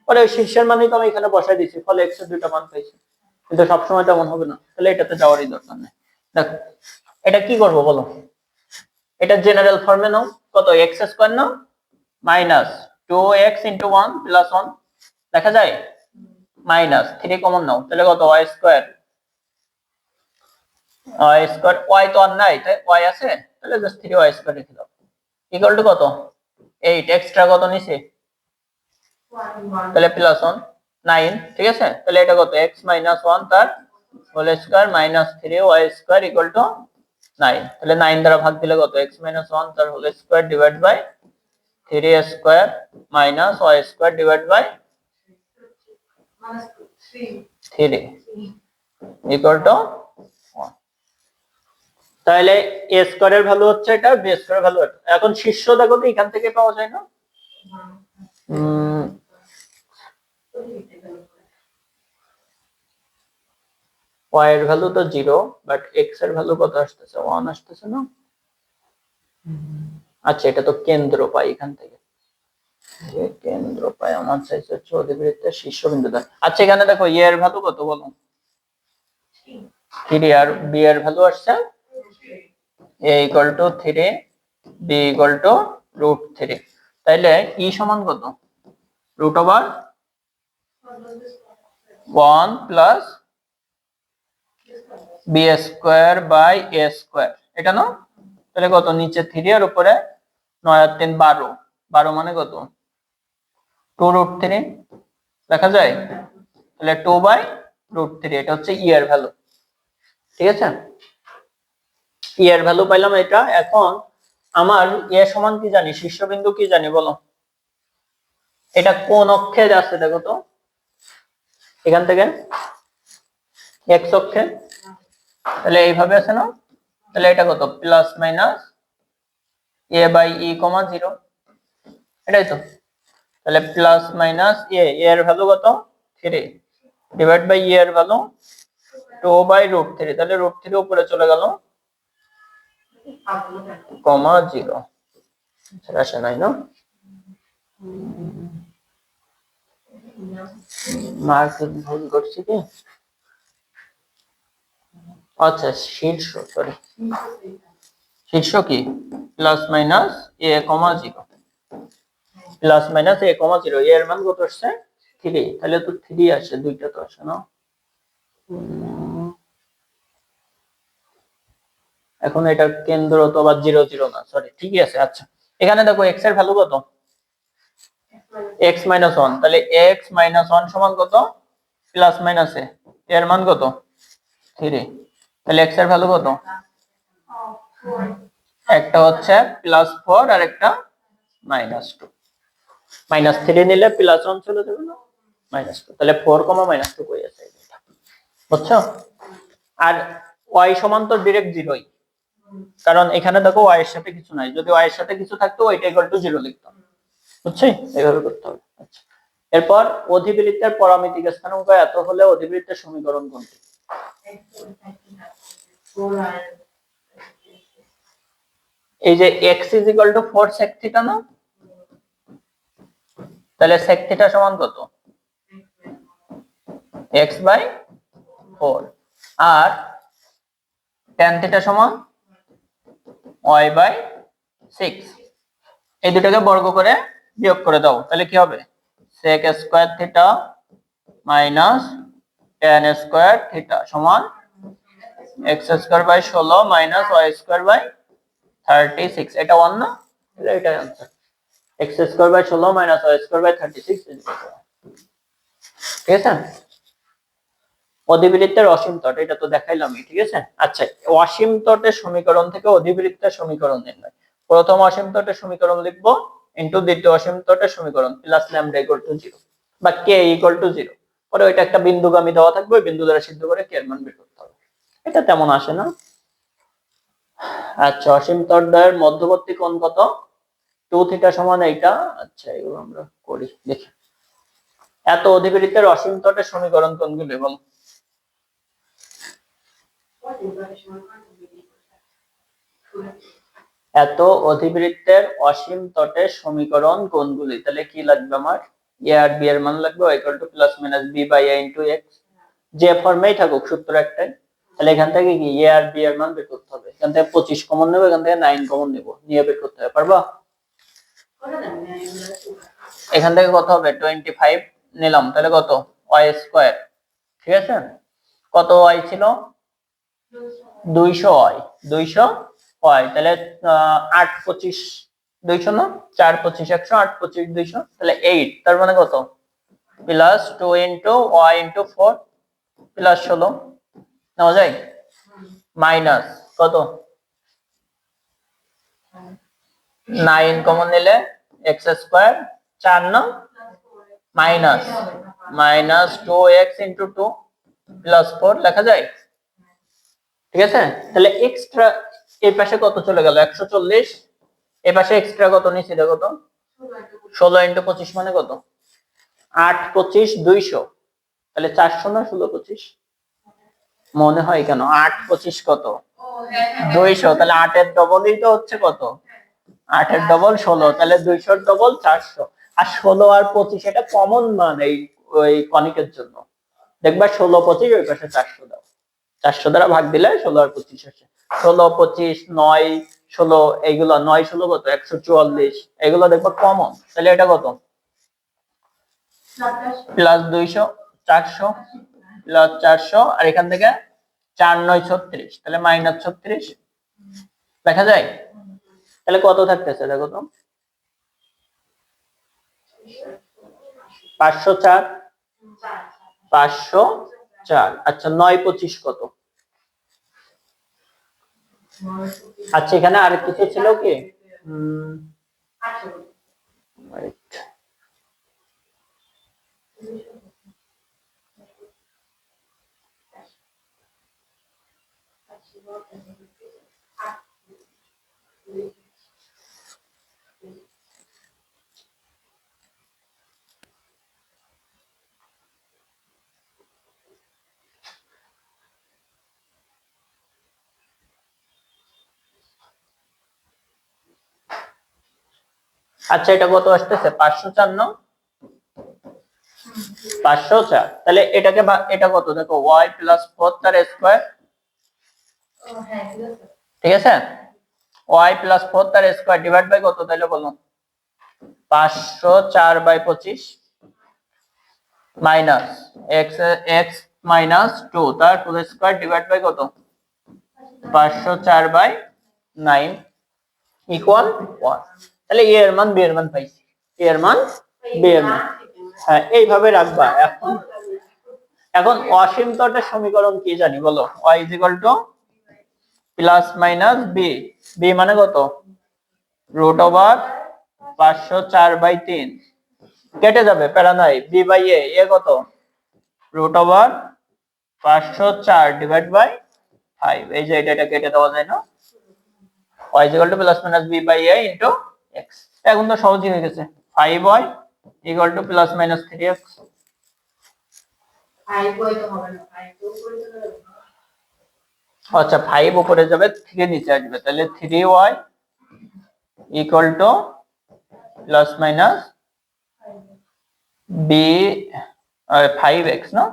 পরে ওই শীর্ষের মানই তো আমি এখানে বসাই দিচ্ছি, ফলে এক্স এর দুইটা মান পাইছি। কিন্তু সবসময় তেমন হবে না, তাহলে এটাতে যাওয়ারই দরকার নেই। দেখো এটা কি করব বলো, এটা জেনারেল ফর্মে নাও, কত এক্স স্কোয়ার নাও মাইনাস 2x ইন্টু 1 প্লাস 1, দেখা যায় মাইনাস 3 কমন নাও, তাহলে কত y square, y square, y তো আর নাই তাই ওয়াই আছে, তাহলে জাস্ট 3y স্কোয়ার রেখে দাও ইকুয়াল টু কত 8, এক্সট্রা কত নিছে, তাহলে প্লাস 1 9, ঠিক আছে। তাহলে এটা কত x মাইনাস 1 তার whole square minus 3y square equal to 9, তাহলে 9 দ্বারা ভাগ দিলে কত x মাইনাস 1 তার whole square divide by 3 square minus y square divide by 3 equal to 1। তাহলে a স্কয়ারের ভ্যালু হচ্ছে এটা, b স্কয়ারের ভ্যালু এটা। এখন শীর্ষ দেখো তো এখান থেকে পাওয়া যায় না, y এর ভ্যালু তো 0, বাট x এর ভ্যালু কত আসতেছে 1 আসতেছে না। আচ্ছা এটা তো কেন্দ্র পাই এখান থেকে, যে কেন্দ্র পাই আমার চাইছে হচ্ছে অধিবৃত্তের শীর্ষবিন্দুটা। আচ্ছা এখানে দেখো a এর ভ্যালু কত বলো, 3, আর b এর ভ্যালু আসছে a equal to 3, b equal to √3, তাইলে e সমান কত √1 plus b square by a square, এটা না, তাহলে কত নিচে 3 আর উপরে 9 আর 3 12, 12 মানে কত 2√3, দেখা যায়, তাহলে 2/√3, এটা হচ্ছে ই এর ভ্যালু, ঠিক আছে। ই এর ভ্যালু পাইলাম এটা। এখন আমার এ সমান কি জানি, শীর্ষবিন্দু কি জানি বলো, এটা কোন অক্ষে যাচ্ছে দেখো তো, এখান থেকে এক্স অক্ষে, তাহলে এইভাবে আছে না, তাহলে এটা কত প্লাস মাইনাস a বাই ই কমা 0, এটাই তো। তাহলে প্লাস মাইনাস এ এর ভ্যালু কত 3 ডিভাইড বাই ই এর ভ্যালু 2/√3, তাহলে √3 উপরে চলে গেল কমা 0, আসে নাই না, মার্ক ভুল করছি কি, আচ্ছা শীর্ষ, সরি শীর্ষ কি plus minus a comma 0, plus minus a কমা 0, এর মান কত আসছে 3, তাহলে তো 3 আসে, দুইটা তো আসে না। এখন এটা কেন্দ্র তো আবার 0 0 না, সরি ঠিকই আছে। আচ্ছা এখানে দেখো x এর ভ্যালু কত x মাইনাস 1, তাহলে x মাইনাস 1 সমান কত প্লাস মাইনাস a, এর মান কত 3, তাহলে x এর ভ্যালু কত, একটা হচ্ছে +4 আর একটা -2, -3 নিলে +1 চলে যাবে না, -2, তাহলে 4, -2 কই আছে এটা, বুঝছো। আর y সমান তো ডাইরেক্ট 0ই, কারণ এখানে দেখো y এর সাথে কিছু নাই, যদি y এর সাথে কিছু থাকতো ওইটা ইকুয়াল টু 0 লিখতাম, বুঝছো, এইভাবে করতে হবে। আচ্ছা এরপর অধিবৃত্তের পরামিতিক স্থানাঙ্ক এত হলে অধিবৃত্তের সমীকরণ কোনটি, এই যে x = 4 sec থিটা না, তাহলে sec থিটা সমান কত x/4, আর tan থিটা সমান y/6, এই দুটোকে বর্গ করে বিয়োগ করে দাও, তাহলে কি হবে sec square theta minus tan square theta সমান x²/16 মাইনাস y²/36, এটা 1 না, তাহলে এটাই आंसर, x²/16 মাইনাস y²/36, ঠিক আছে। অধিবৃত্তের অসীম তট, এটা তো দেখাইলামই, ঠিক আছে। আচ্ছা অসীম তটের সমীকরণ থেকে অধিবৃত্তের সমীকরণ নির্ণয়, প্রথম অসীম তটের সমীকরণ লিখবো ইনটু দ্বিতীয় অসীম তটের সমীকরণ প্লাস ল্যামডা ইকুয়াল টু 0 বা কে ইকুয়াল টু 0, পরে ওইটা একটা বিন্দুগামী দেওয়া থাকবে, ওই বিন্দু দ্বারা সিদ্ধ করে কে এর মান বের করতে হবে, এটা তেমন আসে না। আচ্ছা অসীম তট দ্বয়ের মধ্যবর্তী কোণ কত, 2 থিটা সমান এইটা। আচ্ছা এগুলো আমরা করি দেখি, এত অধিবৃত্তের অসীম তটের সমীকরণ কোনগুলো বল, এত অধিবৃত্তের অসীম তটের সমীকরণ কোনগুলি, তাহলে কি লাগবে আমার এ আর বি এর মান লাগবে equal to plus minus b by a into x, যে ফর্মেই থাকুক সূত্র একটাই। তাহলে এখান থেকে কি এ আর বি এর মান বের করতে হবে। এখান থেকে 25 কমন নেব, এখান থেকে 9 কমন নেব, নিয়ে বের করতে হবে। পারবা? এখান থেকে কত হবে 25 নিলাম, তাহলে কত ওয়াই স্কয়ার। ঠিক আছে, কত ওয়াই ছিল 200 ওয়াই, 200 ওয়াই, তাহলে 8 25 200 না 4 25 100, 8 25 200, তাহলে 8, তার মানে কত plus 2 into y into 4 plus 16 নেওয়া যায়, মাইনাস কত 9 কমন নিলে এক্স স্কয়ার 4 না minus minus 2x into 2 plus 4 লেখা যায়। ঠিক আছে, তাহলে এক্সট্রা এই পাশে কত চলে গেল 140, এই পাশে এক্সট্রা কত নিচে দেখো তো 16 ইনটু 25 মানে কত 8 25 200, তাহলে 400 না 16 25 মনে হয় কেন 8 25 কত 200, তাহলে 8 এর ডবলই তো হচ্ছে কত 8 এর ডবল 16, তাহলে 200 এর ডবল 400, আর 16 আর 25 এটা কমন মান এই ওই কনিকের জন্য। দেখবা 16 25 ওই পাশে 400 দাও, 400 দ্বারা ভাগ দিলে 16 আর 25 আসে। 16 25 9 16 এইগুলো 9 16 কত 144, এগুলো দেখবা কমন, তাহলে এটা কত প্লাস 200 400 প্লাস 400, আর এখান থেকে 4 9 36, তাহলে মাইনাস 36 দেখা যায়। তাহলে কত থাকতেছে দেখো তো 504 504। আচ্ছা 9 25 কত, আচ্ছা এখানে আর কিছু ছিল কি wait, আচ্ছা এটা কত আসতেছে 504 না 504, তাহলে এটাকে এটা কত দেখো y প্লাস 4 তার স্কয়ার। ঠিক আছে, y প্লাস 4 তার স্কয়ার ডিভাইড বাই কত তাহলে বলো 504 by 25 minus x x minus 2 তার ফুল স্কয়ার ডিভাইড বাই কত 504 বাই 9 ইকুয়াল 1। তাহলে a এর মান b এর মান পাইছি, a এর মান b এর মান। হ্যাঁ এইভাবে রাখবা। এখন এখন অসীমতটের সমীকরণ কি জানি বলো, y plus minus b, b মানে কত রুট ওভার 504 বাই 3, কেটে যাবে প্যারা নাই, b বাই a কত রুট ওভার 504 ডিভাইড বাই 5, এই যে এটা কেটে দেওয়া যায় না, y plus minus b by a into x। এখন তো সহজই হয়ে গেছে, 5y প্লাস মাইনাস 3x। 5 তো হবে না, 5 তো উপরে চলে যাবে। আচ্ছা 5 উপরে যাবে 3 নিচে আসবে, তাহলে 3y equal to plus minus b 5x না,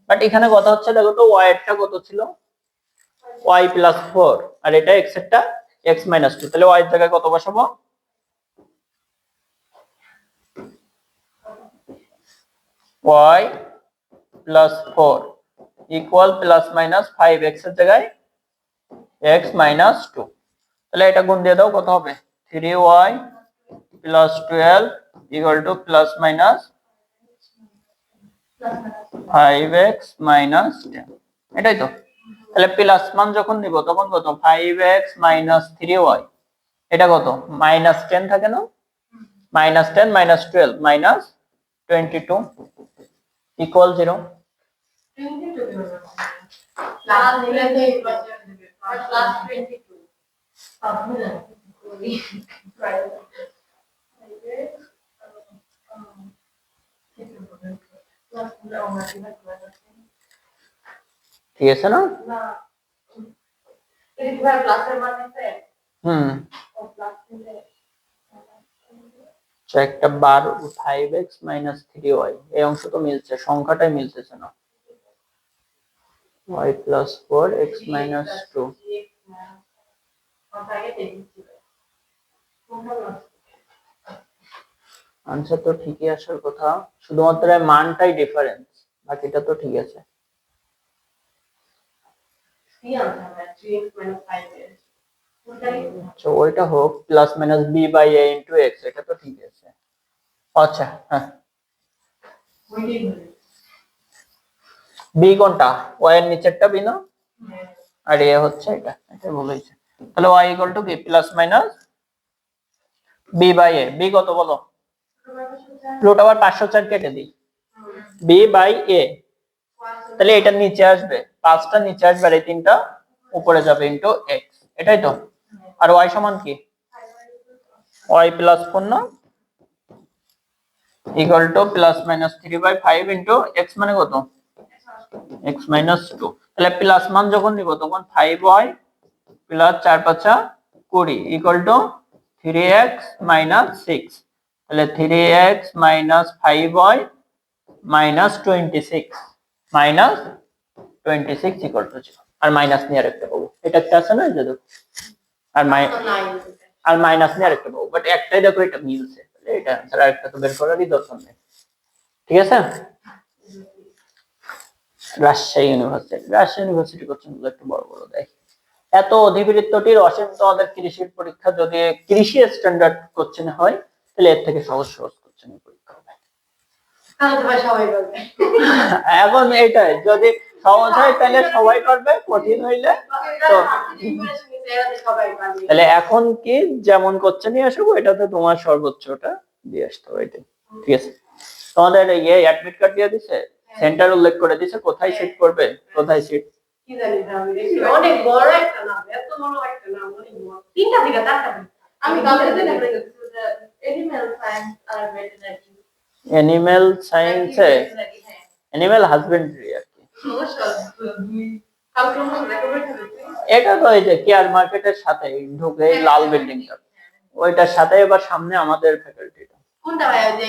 বাট এখানে কথা হচ্ছে দেখো তো y এরটা কত ছিল y প্লাস 4 আর এটা x এরটা x মাইনাস 2, তাহলে y এর জায়গায় কত বসাবো y plus 4 equal plus minus 5x এর জায়গায় x মাইনাস 2, তাহলে এটা গুণ দিয়ে দাও কত হবে 3y plus 12 equal to plus minus 5x minus 10, এটাই তো। তাহলে প্লাস মান যখন নিব তখন কত 5x মাইনাস 3y, এটা কত মাইনাস 10 থাকে না, minus 10 minus 12 minus 22 equal 0। Plus নিলে তো এই পাশে দেবে প্লাস 22 আপনি জানেন ঠিক আছে না, এই কিভাবে প্লাসের মান নিতে হুম ও প্লাস নিলে একটা বার 5x মাইনাস 3y, এই অংশ তো মিলছে, সংখ্যাটাই মিলতেছে না। y plus 4x minus 2। Answer তো ঠিকই আসার কথা, শুধুমাত্র এই মানটাই ডিফারেন্স, বাকিটা তো ঠিক আছে। আচ্ছা ওইটা হোক, plus minus b by a into x, এটা তো ঠিক আছে। আচ্ছা হ্যাঁ, b কোনটা? y এর নিচেরটা b না, আর a হচ্ছে এটা, এটা বলেছে। তাহলে y ইকুয়াল টু কি plus minus b by a, b কত বলো? রুট ওভার 504 কেটে দিই, b বাই a, তাহলে এটা নিচে আসবে, 5টা নিচে আসবে আর এই 3টা উপরে যাবে ইনটু x, এটাই তো। আর y সমান কি? y প্লাস 4 না, equal to plus minus 3/5 into x মানে কত? x minus 2। তাহলে প্লাস মান যখন নিব তখন 5y plus 4 5 20 equal to 3x minus 6। তাহলে 3x minus 5y minus 26 minus 26 equal to 0। আর মাইনাস নিয়ে আরেকটা পাবো, এটা একটা আছে না, যে দেখো, আর মাইনাস নিয়ে আরেকটা পাবো, বাট একটাই দেখো এটা মিলছে, তাহলে এটা আনসার, আরেকটা তো বের করারই দরকার নেই। ঠিক আছে। রাজশাহী ইউনিভার্সিটি কোশ্চেন গুলো একটু বড় বড় দেয়। এত অধিবৃত্তটির অসীম, তোমাদের কৃষির পরীক্ষা যদি কৃষি স্ট্যান্ডার্ড কোশ্চেন হয় তাহলে এর থেকে সহজ সহজ কোশ্চেন পরীক্ষা হবে। এখন এইটাই, যদি সহজ হয় তাহলে সবাই পারবে, কঠিন হইলে তো তাহলে এখন কি যেমন কোশ্চেনই আসবো এটাতে তোমার সর্বোচ্চটা দিয়ে আসতে হবে, এটাই। ঠিক আছে, তোমাদের ইয়ে অ্যাডমিট কার্ড দিয়ে দিছে, সেন্টার উল্লেখ করে দিছে, কোথায় সিট করবে, কোথায় সিট কি জানি আমি দেখি অনেক বড় একটা নাম, এত বড় একটা নাম, অনেক বড়, তিনটা দিকে চারটা। আমি কালকে দিন একটা এনিম্যাল সায়েন্স আর ভেটেরিনারি, অ্যানিম্যাল সায়েন্সে অ্যানিম্যাল হাজবেন্ডারি আর কি। এটা তো এই যে কেয়ার মার্কেটের সাথে ঢুকে লাল বিল্ডিংটা, ওইটার সাথে এবার সামনে আমাদের ফ্যাকাল্টিটা। কোনটা ভাই? ওই যে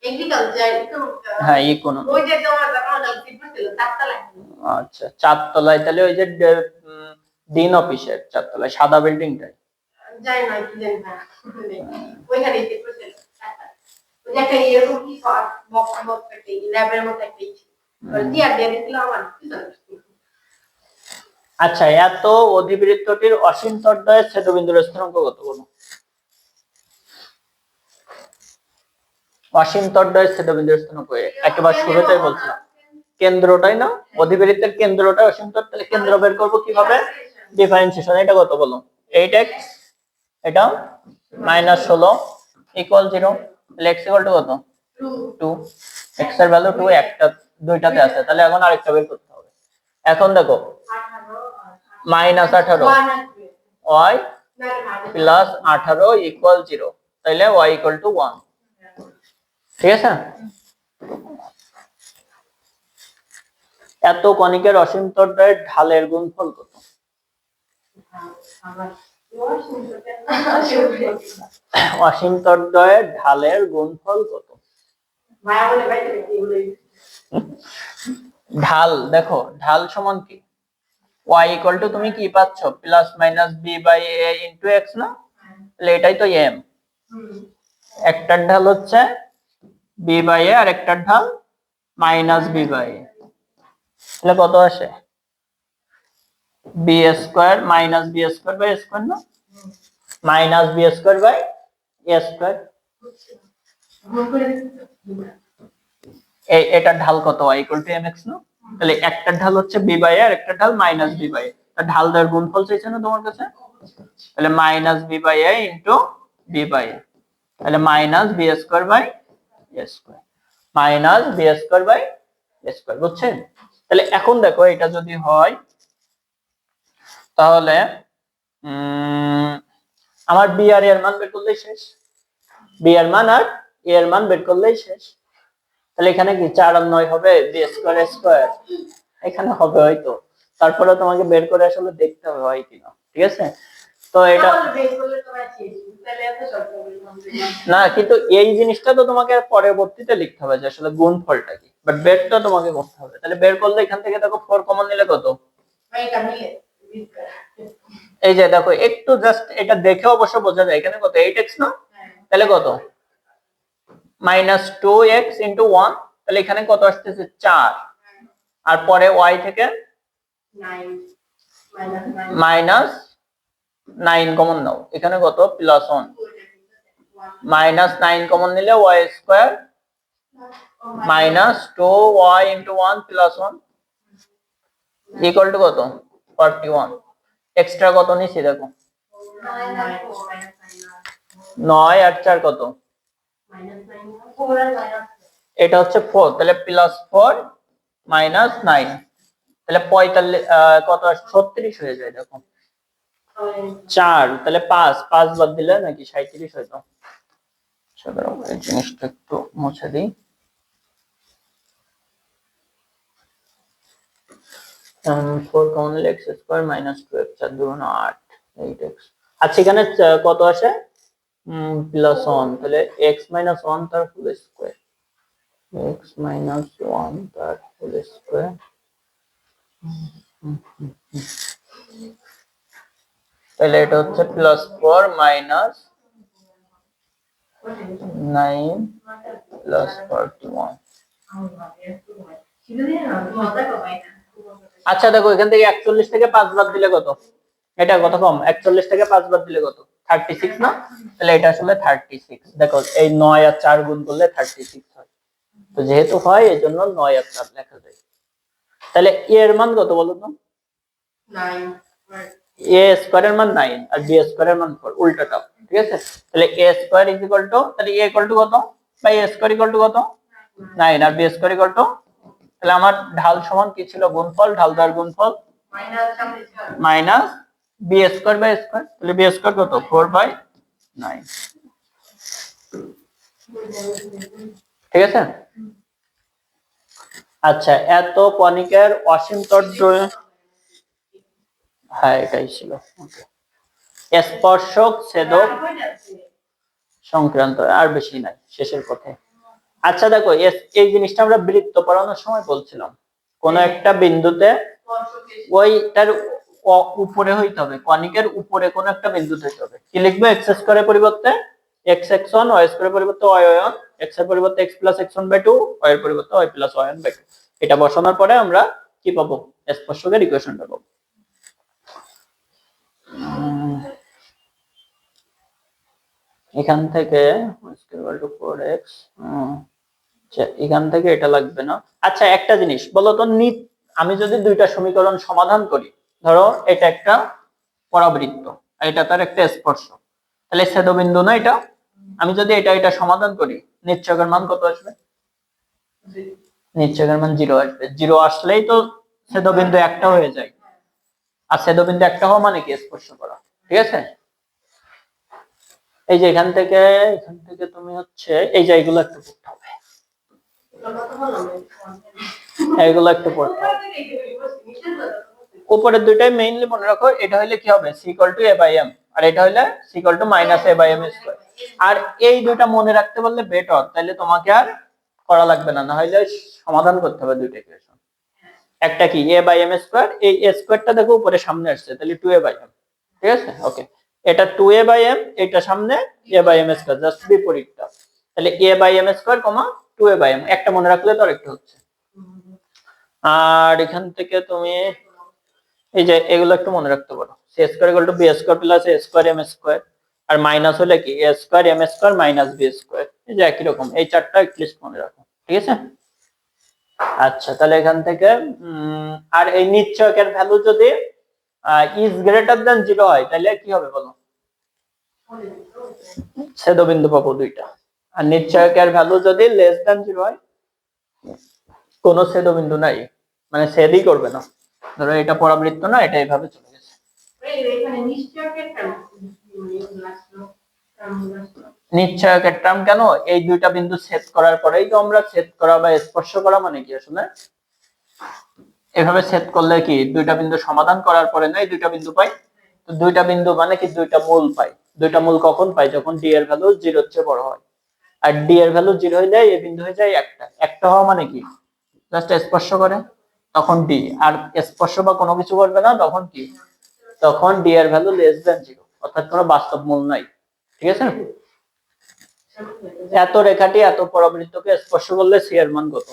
এগ্রিকালচার, হ্যাঁ ইকোনমি, ওই যে তোমার ছিল চারতলায়। আচ্ছা 4 তলায়, তাহলে ওই যে ডিন অফিসের 4 তলায় সাদা বিল্ডিংটাই। যাই না কি জানি না, ওইখানে ছিল। ওই যে একটা এরকম কি বক্স বক্স একটা ল্যাবের মতো একটা চেয়ার দিয়ে দিছিল আমার। আচ্ছা, এত অধিবৃত্তটির অসীম তরদ্বয়ের ছেদবিন্দুর স্থানাঙ্ক কত বলো? অসীম তরদ্বয়ের ছেদবিন্দুর স্থানাঙ্ক একেবারে শুরুতেই বলছিলাম, কেন্দ্রটাই না, অধিবৃত্তের কেন্দ্রটাই অসীম তর, তাহলে কেন্দ্র বের করব কিভাবে? ডিফারেন্সিয়েশন। এটা কত বলো? 8x, এটা -16 ইকুয়াল 0, তাহলে x ইকুয়াল টু কত? 2। x এর ভ্যালু 2, একটা দুইটাতে আছে, তাহলে এখন আরেকটা বের করতে হবে। এখন দেখো -18 y প্লাস 18 ইকুয়াল 0, তাহলে y ইকুয়াল টু 1। ঠিক আছে, এত কণিকের অসীম তরদ্বয়ের ঢালের গুণফল কত? অসীম তরদ্বয়ের ঢালের গুণফল কত? ঢাল দেখো, ঢাল সমান কি? y ইকুয়াল টু তুমি কি পাচ্ছ? Plus minus b by a into x না, তাহলে এটাই তো m। একটার ঢাল হচ্ছে b বাই a আর একটার ঢাল মাইনাস b বাই a, তাহলে কত আসে? b square minus b square by square না, minus b square by a square. এটার ঢাল কত? y ইকুয়াল টু mx না, তাহলে একটার ঢাল হচ্ছে b বাই a আর একটার ঢাল মাইনাস b বাই a, তার ঢাল দেওয়ার গুণফল চাইছে না তোমার কাছে, তাহলে minus b by a into b by a, তাহলে minus b square by a square, minus b square by a square, বুঝছেন? তাহলে এখন দেখো এটা যদি হয় তাহলে আমার b আর a এর মান বের করলেই শেষ, b এর মান আর a এর মান বের করলেই শেষ। তাহলে এখানে কি 4 আর 9 হবে b স্কয়ার স্কয়ার, এখানে হবে হয়তো, তারপরে তোমাকে বের করে আসলে দেখতে হবে হয় কিনা। ঠিক আছে, তো এটা বের করলে তোমার শেষ তাহলে এত শর্ট হবে না, কিন্তু এই জিনিসটা তো তোমাকে পরবর্তীতে লিখতে হবে যে আসলে গুণফলটা কি, বাট বেরটা তোমাকে করতে হবে। তাহলে বের করলে এখান থেকে দেখো 4 কমন নিলে কত? ভাই এটা মিলে এই যে দেখো একটু জাস্ট এটা দেখে অবশ্য বোঝা যায় এখানে কত 8x না, তাহলে কত -2x * 1, তাহলে এখানে কত আসতেছে 4, আর পরে y থেকে 9 -9 কমন নাও, এখানে কত +1, -9 কমন নিলে y square -2y * 1 + 1 equal to কত 41। এক্সট্রা কত নিছি দেখো 9 আর 4 কত, এটা হচ্ছে 4, তাহলে +4 -9, তাহলে 45 কত 36 হয়ে যায় দেখো। 4 তাহলে 5 বাদ দিলে নাকি 37 হইতো। সাধারণ এই জিনিসটা একটু মুছে দিই। 4 কমন নিলে x স্কয়ার -2x 4 2 8 8x। আচ্ছা এখানে কত আসে +1, তাহলে x - 1 তার ফুল স্কয়ার, x - 1 তার ফুল স্কয়ার, তাহলে এটা হচ্ছে +4 - 9 +41। আচ্ছা দেখো এখান থেকে 41 থেকে 5 বাদ দিলে কত, এটা কত কম 41 থেকে 5 বাদ দিলে কত 36 না, তাহলে এটা আসলে 36। দেখো এই 9 আর 4 গুণ করলে 36 হয়, তো যেহেতু হয় এজন্য 9 আর 4 লেখা যায়। তাহলে a এর মান কত বলো তো? 9 a স্কয়ারের মান 9 আর b স্কয়ারের মান 4, উল্টাটা, ঠিক আছে? তাহলে a স্কয়ার তাহলে a ইকুয়াল টু কত by a square equal to কত 9 আর b স্কয়ার ইকুয়াল টু, তাহলে আমার ঢাল সমান কি ছিল গুণফল, ঢাল দ্বারা গুণফল minus b square by square, তাহলে b স্কয়ার কত 4/9, ঠিক আছে? আচ্ছা এত কণিকার অসীম তর্জ, হ্যাঁ এটাই ছিল। ওকে, স্পর্শক ছেদক সংক্রান্ত, আর বেশি নাই, শেষের পথে। আচ্ছা দেখো এই জিনিসটা আমরা বৃত্ত পড়ানোর সময় বলছিলাম, কোন একটা বিন্দুতে ওইটার উপরে হইতে হবে, কণিকের উপরে কোন একটা বিন্দুতে হইতে হবে। কি লিখবে x স্কয়ারের পরিবর্তে x x1, y স্কয়ারের পরিবর্তে y y1, x এর পরিবর্তে x + x1/2, y এর পরিবর্তে y + y1/2। এটা বসানোর পরে আমরা কি পাবো, স্পর্শকের ইকুয়েশনটা পাবো। এখান থেকে y = 4x, এখান থেকে এটা লাগবে না। আচ্ছা একটা জিনিস বলো তো, আমি যদি দুইটা সমীকরণ সমাধান করি, ধরো এটা একটা পরাবৃত্ত আর এটা তার একটা স্পর্শক, তাহলে ছেদবিন্দু না এটা, আমি যদি এটা সমাধান করি নিশ্চয়কের মান কত আসবে? নিশ্চয়কের মান 0 আসবে। 0 আসলেই তো ছেদবিন্দু একটা হয়ে যায়, আর ছেদবিন্দু একটা হওয়া মানে কি স্পর্শ করা, ঠিক আছে? এই যে এখান থেকে তুমি হচ্ছে এই যে এইগুলো একটু পড়তে হবে, এইগুলো একটু পড়তে হবে। উপরের দুইটাই মেইনলি মনে রাখো, এটা হইলে কি হবে c = a/m, আর এটা হইলে c = -a/m²। আর এই দুইটা মনে রাখতে পারলে বেটার, তাহলে তোমাকে আর করা লাগবে না, না হইলে সমাধান করতে হবে দুইটা ইকুয়েশন। একটা কি a/m², এই a স্কয়ারটা দেখো উপরে সামনে আসছে, তাহলে 2a/m, ঠিক আছে? ওকে, এটা 2a/m, এটা সামনে a/m², জাস্ট বিপরীতটা, তাহলে a/m², 2a/m, একটা মনে রাখলে তো আরেকটা হচ্ছে। আর এখান থেকে তুমি এই যে এগুলো একটু মনে রাখতে পারো, c² = b² + a² m², আর মাইনাস হলে কি a² m² - b², এই যে একই রকম, এই চারটা লিস্ট মনে রাখো, ঠিক আছে? আচ্ছা তাহলে এখান থেকে আর এই নিশ্চয়কের ভ্যালু যদি ইজ গ্রেটার দ্যান 0 হয় তাহলে কি হবে বলো? ছেদবিন্দু পাবো দুইটা। আর নিশ্চয়কের ভ্যালু যদি লেস দ্যান 0 হয়, কোনো ছেদবিন্দু নাই, মানে ছেদই করবে না। ধরো এটা পরাবৃত্ত না, এটা এইভাবে চলে গেছে। নিশ্চয়কের টার্ম কেন? এই দুইটা বিন্দু ছেদ করার পরেই তো আমরা ছেদ করা বা স্পর্শ করা মানে কি আসলে এভাবে ছেদ করলে কি দুইটা বিন্দু সমাধান করার পরে না এই দুইটা বিন্দু পাই, তো দুইটা বিন্দু মানে কি দুইটা মূল পাই। দুইটা মূল কখন পাই? যখন ডি এর ভ্যালু 0 এর চেয়ে বড় হয়। আর ডি এর ভ্যালু 0 হয়ে যায়, এই বিন্দু হয়ে যায় একটা। একটা হওয়া মানে কি? জাস্ট স্পর্শ করে, তখন ডি। আর স্পর্শ বা কোনো কিছু করবে না, তখন কি? তখন ডি এর ভ্যালু লেস দ্যান 0, অর্থাৎ কোনো বাস্তব মূল নাই। ঠিক আছে? এত রেখাটি এত পরাবৃত্তকে স্পর্শ করলে সি এর মান কত?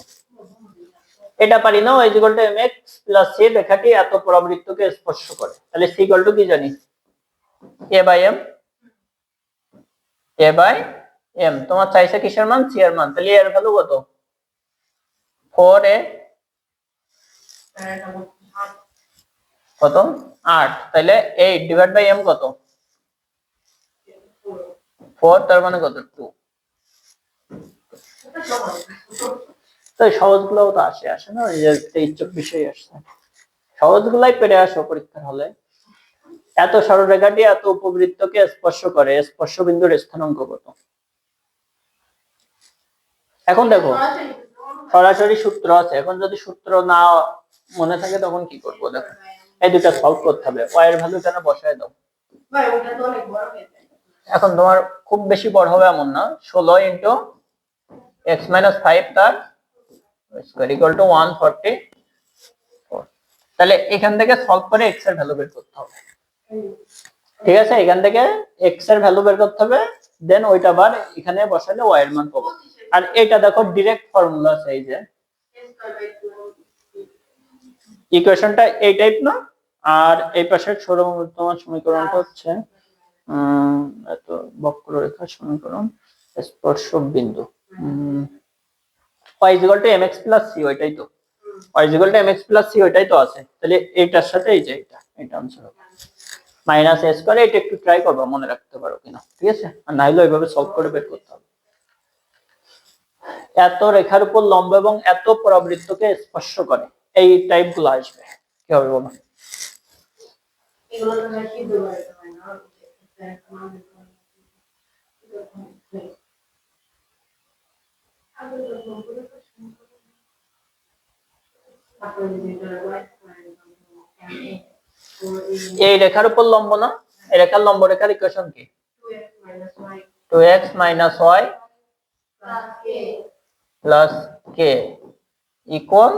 এটা পারি না, y = mx + c রেখাটি এত পরাবৃত্তকে স্পর্শ করে, তাহলে c = কি জানি? a/m। a/m তোমার চাইছে কিসের মান? c এর মান। তাহলে এর ভ্যালু কত? 4a কত? 8। তাহলে 8/m কত? 4, তার মানে কত? 2। তো সহজগুলোও তো আসে না, এই যে 23-24 আসছে, সহজগুলাই পেরে আসো পরীক্ষার হলে। এত সরলরেখাটি এত উপবৃত্তকে স্পর্শ করে, স্পর্শ বিন্দুর স্থানাঙ্ক কত? এখন দেখো সরাসরি সূত্র আছে, এখন যদি সূত্র না মনে থাকে তখন কি করব? দেখো এই দুটো সলভ করতে হবে। y এর ভ্যালু কেন বসায় দাও। ভাই ওটা তো অনেক বড় হয়ে যায়। এখন তোমার খুব বেশি বড় হবে এমন না, 16 × x - 5 তার স্কয়ার = 144। তাহলে এখান থেকে সলভ করে x এর ভ্যালু বের করতে হবে। ঠিক আছে, এখান থেকে x এর ভ্যালু বের করতে হবে, দেন ওইটা আবার এখানে বসালে y এর মান পাবো। আর এটা দেখো ডাইরেক্ট ফর্মুলা আছে, এই যে ইকুয়েশনটা এই টাইপ না। আর এই পাশের তোমার সমীকরণটা হচ্ছে এত বক্ররেখা সমীকরণ স্পর্শ বিন্দু y = mx + c, ওইটাই তো y = mx + c, ওইটাই তো আছে। তাহলে এইটার সাথে এই যে এটা আনসার হবে -s করে। এটা একটু ট্রাই করবা, মনে রাখতে পারো কিনা। ঠিক আছে, আর না হলে ওইভাবে সলভ করে বের করতে হবে। এত রেখার উপর লম্ব এবং এত পরাবৃত্তকে স্পর্শ করে, এই টাইপ গুলো আসবে। কি হবে বলো? এগুলো তো নাকি দুবার হয় না। এই রেখার উপর লম্ব না, এই রেখার লম্ব রেখার ইকুয়েশন কি? 2x - y plus k equal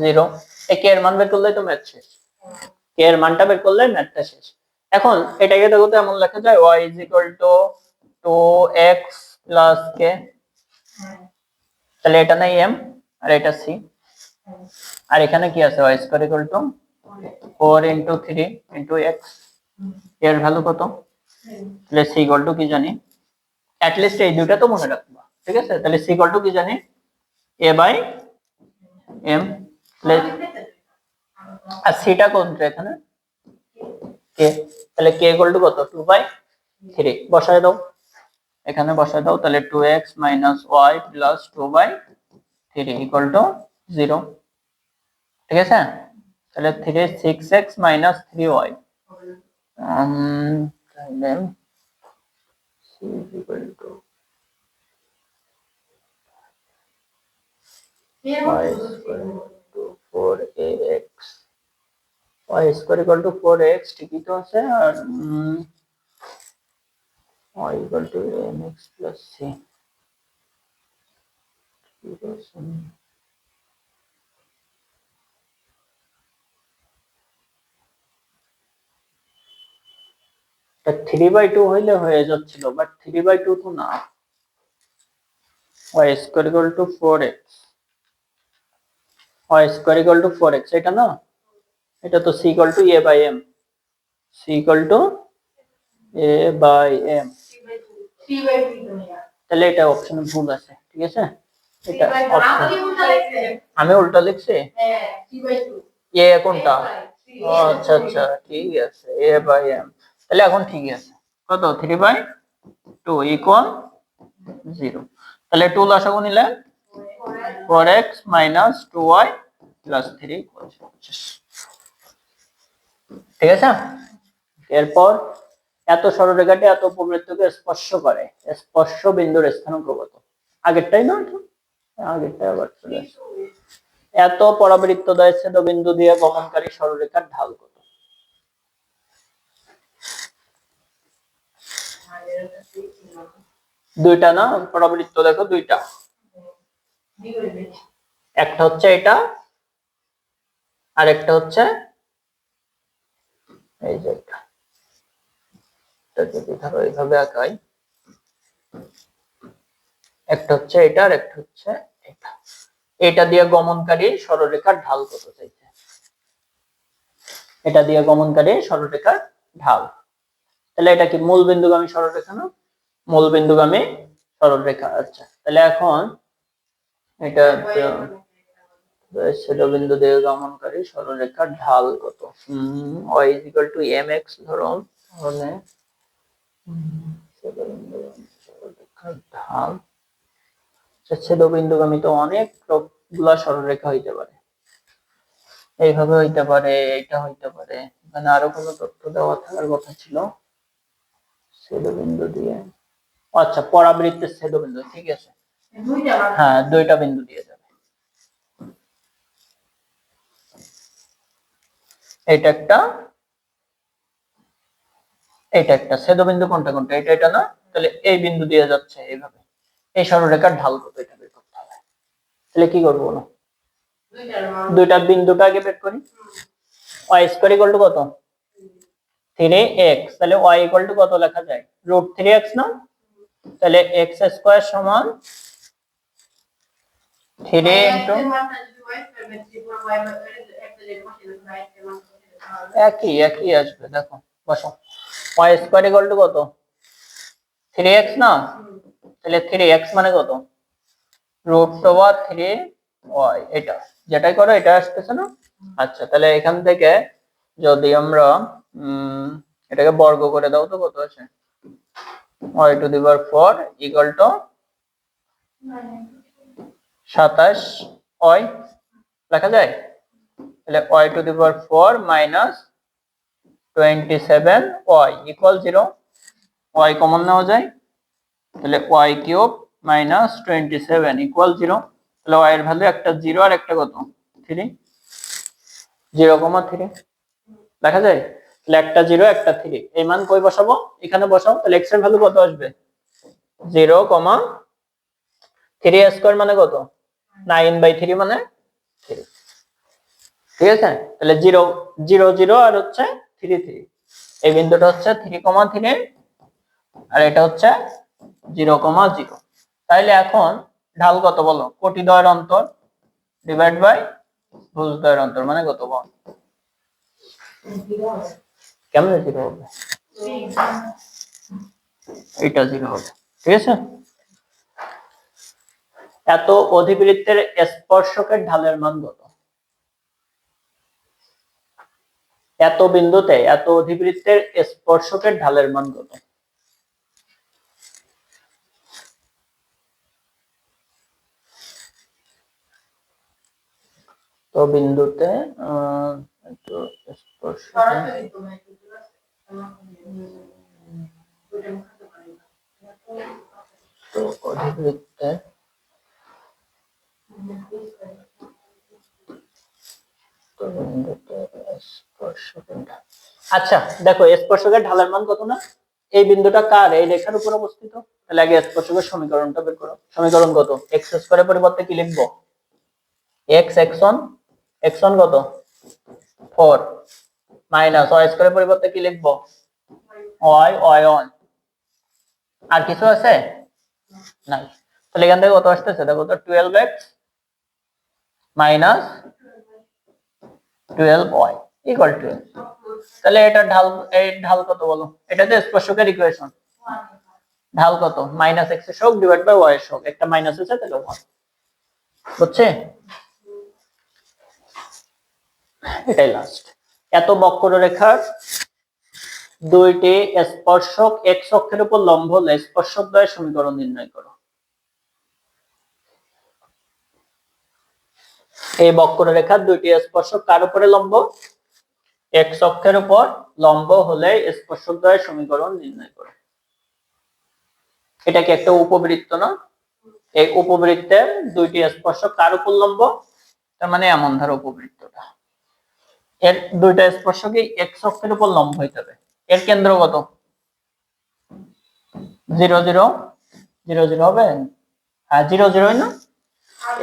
0। এই k এর মান বের করলেই তো ম্যাথ শেষ। k এর মানটা বের করলে ম্যাথটা শেষ। এখন এটাকে দেখো তো এমন লেখা যায় y = 2x plus k। তাহলে এটা নাই m আর এটা c। আর এখানে কি আছে? y² = 4 × 3 × x। এর ভ্যালু কত? তাহলে c = কি জানি? at least এই দুটো তো মনে রাখবা। ঠিক আছে, তাহলে c = কি জানি? a/m। আর c টা কোনটা এখানে? k। তাহলে k = কত? 2/3 বসায় দাও, এখানে বসায় দাও। তাহলে 2x - y + 2/3 = 0। ঠিক আছে, তাহলে 6x - 3y তাহলে c = y² 4ax, y² 4x, ঠিকই তো আছে। আর y = mx + c, ঠিক আছে। তা 3/2 হইলে হয়ে যাচ্ছিল, বাট 3/2 তো না। y² = 4x, y² = 4x, এটা না, এটা তো c = a/m, c = a/m। তাহলে এটা অপশনে ভুল আছে। ঠিক আছে, এটা অপশন আমি উল্টা লিখছি। এ কোনটা? ও আচ্ছা আচ্ছা, ঠিক আছে, a/m। তাহলে এখন ঠিক আছে, কত? 3/2 = 0। তাহলে 2 লসাগু নিলে 4x - 2y + 3 = 25। ঠিক আছে, এরপর এত সরলরেখাটি এত উপবৃত্তকে স্পর্শ করে, স্পর্শ বিন্দুর স্থানাঙ্ক কত? আগেরটাই না, আগেরটা আবার চলে আসে। এত পরাবৃত্তদ্বয় ছেদ বিন্দু দিয়ে গমনকারী সরলরেখার ঢাল কত? দুইটা না পরাবৃত্ত দেখো দুইটা, একটা হচ্ছে এটা আর একটা হচ্ছে এই যে এটা। যদি ধরো এইভাবে আঁকাই, একটা হচ্ছে এটা আর একটা হচ্ছে এটা। এটা দিয়ে গমনকারী সরলরেখার ঢাল কত চাইছে, এটা দিয়ে গমনকারী সরলরেখার ঢাল। তাহলে এটা কি মূল বিন্দুগামী সরলরেখা না? মূল বিন্দুগামী সরলরেখা। আচ্ছা তাহলে এখন এটা শিরোবিন্দু দিয়ে গমনকারী সরলরেখার ঢাল কত? y = mx ধরো, তাহলে সরলরেখার ঢাল। ছেদবিন্দুগামী তো অনেকগুলা সরলরেখা হইতে পারে, এইভাবে হইতে পারে, এটা হইতে পারে, মানে আরো কোনো তথ্য দেওয়া থাকার কথা ছিল। ছেদবিন্দু দিয়ে, আচ্ছা পরাবৃত্তের ছেদবিন্দু, ঠিক আছে, হ্যাঁ দুইটা বিন্দু দিয়ে যাবে। এটা একটা, এটা একটা ছেদবিন্দু, কোনটা কোনটা, এটা এটা না, তাহলে এই বিন্দু দিয়ে যাচ্ছে এইভাবে। এই সরলরেখার ঢাল কত এটা বের করতে হবে। তাহলে কি করবো বলো, দুইটা বিন্দুটা আগে বের করি। y² = কত? 3x। তাহলে y = কত লেখা যায়? √3x না? তাহলে x² সমান 3 ইনটু একই একই আসবে, দেখো বসো। y² = কত? 3x না? তাহলে 3x মানে কত? √3y, এটা যেটাই করো এটা আসতেছে না? আচ্ছা তাহলে এখান থেকে যদি আমরা এটাকে বর্গ করে দাও তো কত আছে? y⁴ = 27y লেখা যায়। তাহলে y⁴ minus 27y = 0, y common নেওয়া যায়, তাহলে y³ মাইনাস 27 = 0। তাহলে y এর ভ্যালু একটা 0 আর একটা কত? 3, 0,3 লেখা যায়। তাহলে একটা 0 একটা 3, এই মান কই বসাবো? এখানে বসাও। তাহলে x এর ভ্যালু কত আসবে? 0,3² মানে কত? 9/3 মানে 3, ঠিক আছে। তাহলে 0 0 0 আর হচ্ছে 3 3, এই বিন্দুটা হচ্ছে 3,3 আর এটা হচ্ছে 0,0। তাইলে এখন ঢাল কত বলো? কোটিদ্বয়ের অন্তর ডিভাইড বাই ভুজদ্বয়ের অন্তর মানে কত বল? কেমনে 0 হবে? এটা 0 হবে, ঠিক আছে। এত অধিবৃত্তের স্পর্শকের ঢালের মান কত? এত বিন্দুতে এত অধিবৃত্তের স্পর্শকের ঢালের মান কত? তো বিন্দুতে একটু স্পর্শক তো অধিবৃত্তের আচ্ছা দেখো স্পর্শকের ঢালের মান কত না? এই বিন্দুটা কার? এই রেখার উপর অবস্থিত। তাহলে আগে স্পর্শকের সমীকরণটা বের করো। সমীকরণ কত? x² পরিবর্তে কি লিখবো? x(1) x1 কত? 4 মাইনাস y² পরিবর্তে কি লিখবো? y(1) আর কিছু আছে? নাই। তাহলে এখান থেকে কত আসতেছে দেখো তো, 12x মাইনাস 12y = 12। তাহলে এটা ঢাল, এই ঢাল কত বলো? এটা তো স্পর্শকের ইকুয়েশন। ঢাল কত? -x এর সহগ ডিভাইড বাই y এর সহগ, একটা মাইনাস আছে তাহলে 1, বুঝছে? এটাই লাস্ট। এত বক্ররেখার দুইটি স্পর্শক x অক্ষের উপর লম্ব হলে স্পর্শকদ্বয়ের সমীকরণ নির্ণয় করো। এই বক্ররেখার দুইটি স্পর্শক কার উপরে লম্ব? x অক্ষের উপর লম্ব হলে স্পর্শকদ্বয়ের সমীকরণ নির্ণয় করো। এটা কি একটা উপবৃত্ত না? এই উপবৃত্তের দুইটি স্পর্শক কার উপর লম্ব? তার মানে এমন ধরো উপবৃত্তটা, এর দুইটা স্পর্শকই x অক্ষের উপর লম্ব হইতে হবে। এর কেন্দ্র কত? জিরো জিরো জিরো জিরো হবে, হ্যাঁ জিরো জিরো না,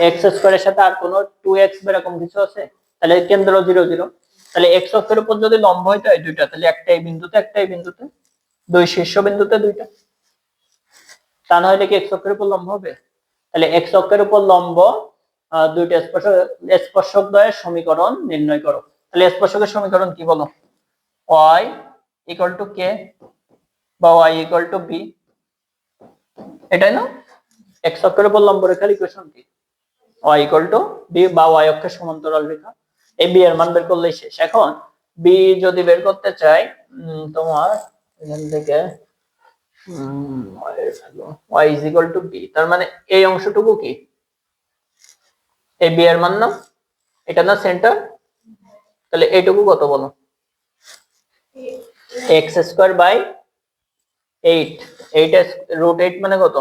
এক্স স্কোয়ারের সাথে আর কোনো 2x এরকম কিছু আছে, তাহলে কেন্দ্র জিরো জিরো, তাহলে এক্স অক্ষের উপর যদি লম্ব হয় তো এই দুইটা, তাহলে একটা এই বিন্দুতে একটা এই বিন্দুতে, দুই শীর্ষ বিন্দুতে দুইটা, তা না হলে কি এক্স অক্ষের উপর লম্ব হবে? তাহলে এক্স অক্ষের উপর লম্ব দুইটা স্পর্শক দ্বয়ের সমীকরণ নির্ণয় করো। তাহলে স্পর্শকের সমীকরণ কি বলো? y ইকুয়াল টু কে বা y ইকুয়াল টু বি, এটাই না? এক্স অক্ষের উপর লম্ব রেখার ইকুয়েশন কি? y ইকুয়াল টু বি বা y অক্ষের সমান্তরাল রেখা, এই বি এর মান বের করলেই শেষ। এখন বি যদি বের করতে চাই, তোমার এখান থেকে y is equal to b, তার মানে এই অংশটুকু কি এই বি এর মান না, এটা না সেন্টার, তাহলে এইটুকু কত বলো? এক্স স্কোয়ার বাই 8, 8 রুট 8 মানে কত?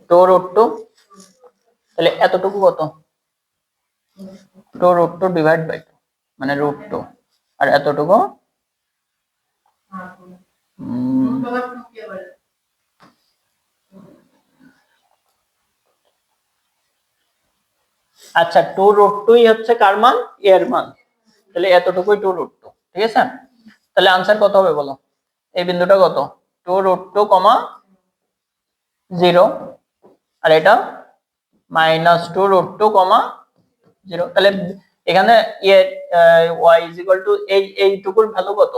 2 রুট 2, তাহলে এতটুকু কত? 2 রুট 2 ডিভাইড বাই 2 মানে রুট 2, আর এতটুকু আচ্ছা 2 রুট 2 হচ্ছে কার মান? এর মান, তাহলে এতটুকুই 2 রুট 2, ঠিক আছে? তাহলে आंसर কত হবে বলো? এই বিন্দুটা কত? 2 রুট 2 0, আর এটা -2 রুট 2 0, তাহলে এখানে y ইজ ইকুয়াল টু এইটুকুর ভ্যালু কত?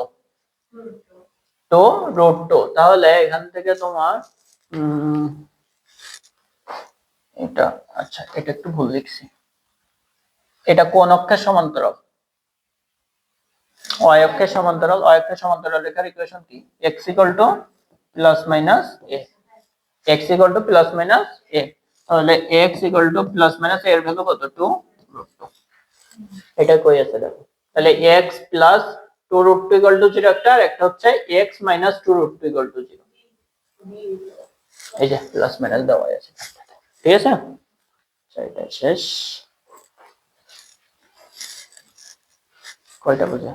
2 রুট 2, তাহলে এখান থেকে তোমার এটা, আচ্ছা এটা একটু ভুল লিখছি, এটা কোন অক্ষের সমান্তরাল? y অক্ষের সমান্তরাল, y অক্ষের সমান্তরাল রেখার ইকুয়েশন কি? x equal to plus minus a, x equal to plus minus a, তাহলে x equal to plus minus a এর ভ্যালু কত? 2 রুট 2, এটা কই আছে দেখো, তাহলে x plus 2 root 2 equal to 0 একটা, আর একটা হচ্ছে x minus 2 root 2 equal to 0, এই যে প্লাস মাইনাস দেওয়া আছে, ঠিক আছে? এটা শেষ, কয়টা বুঝে?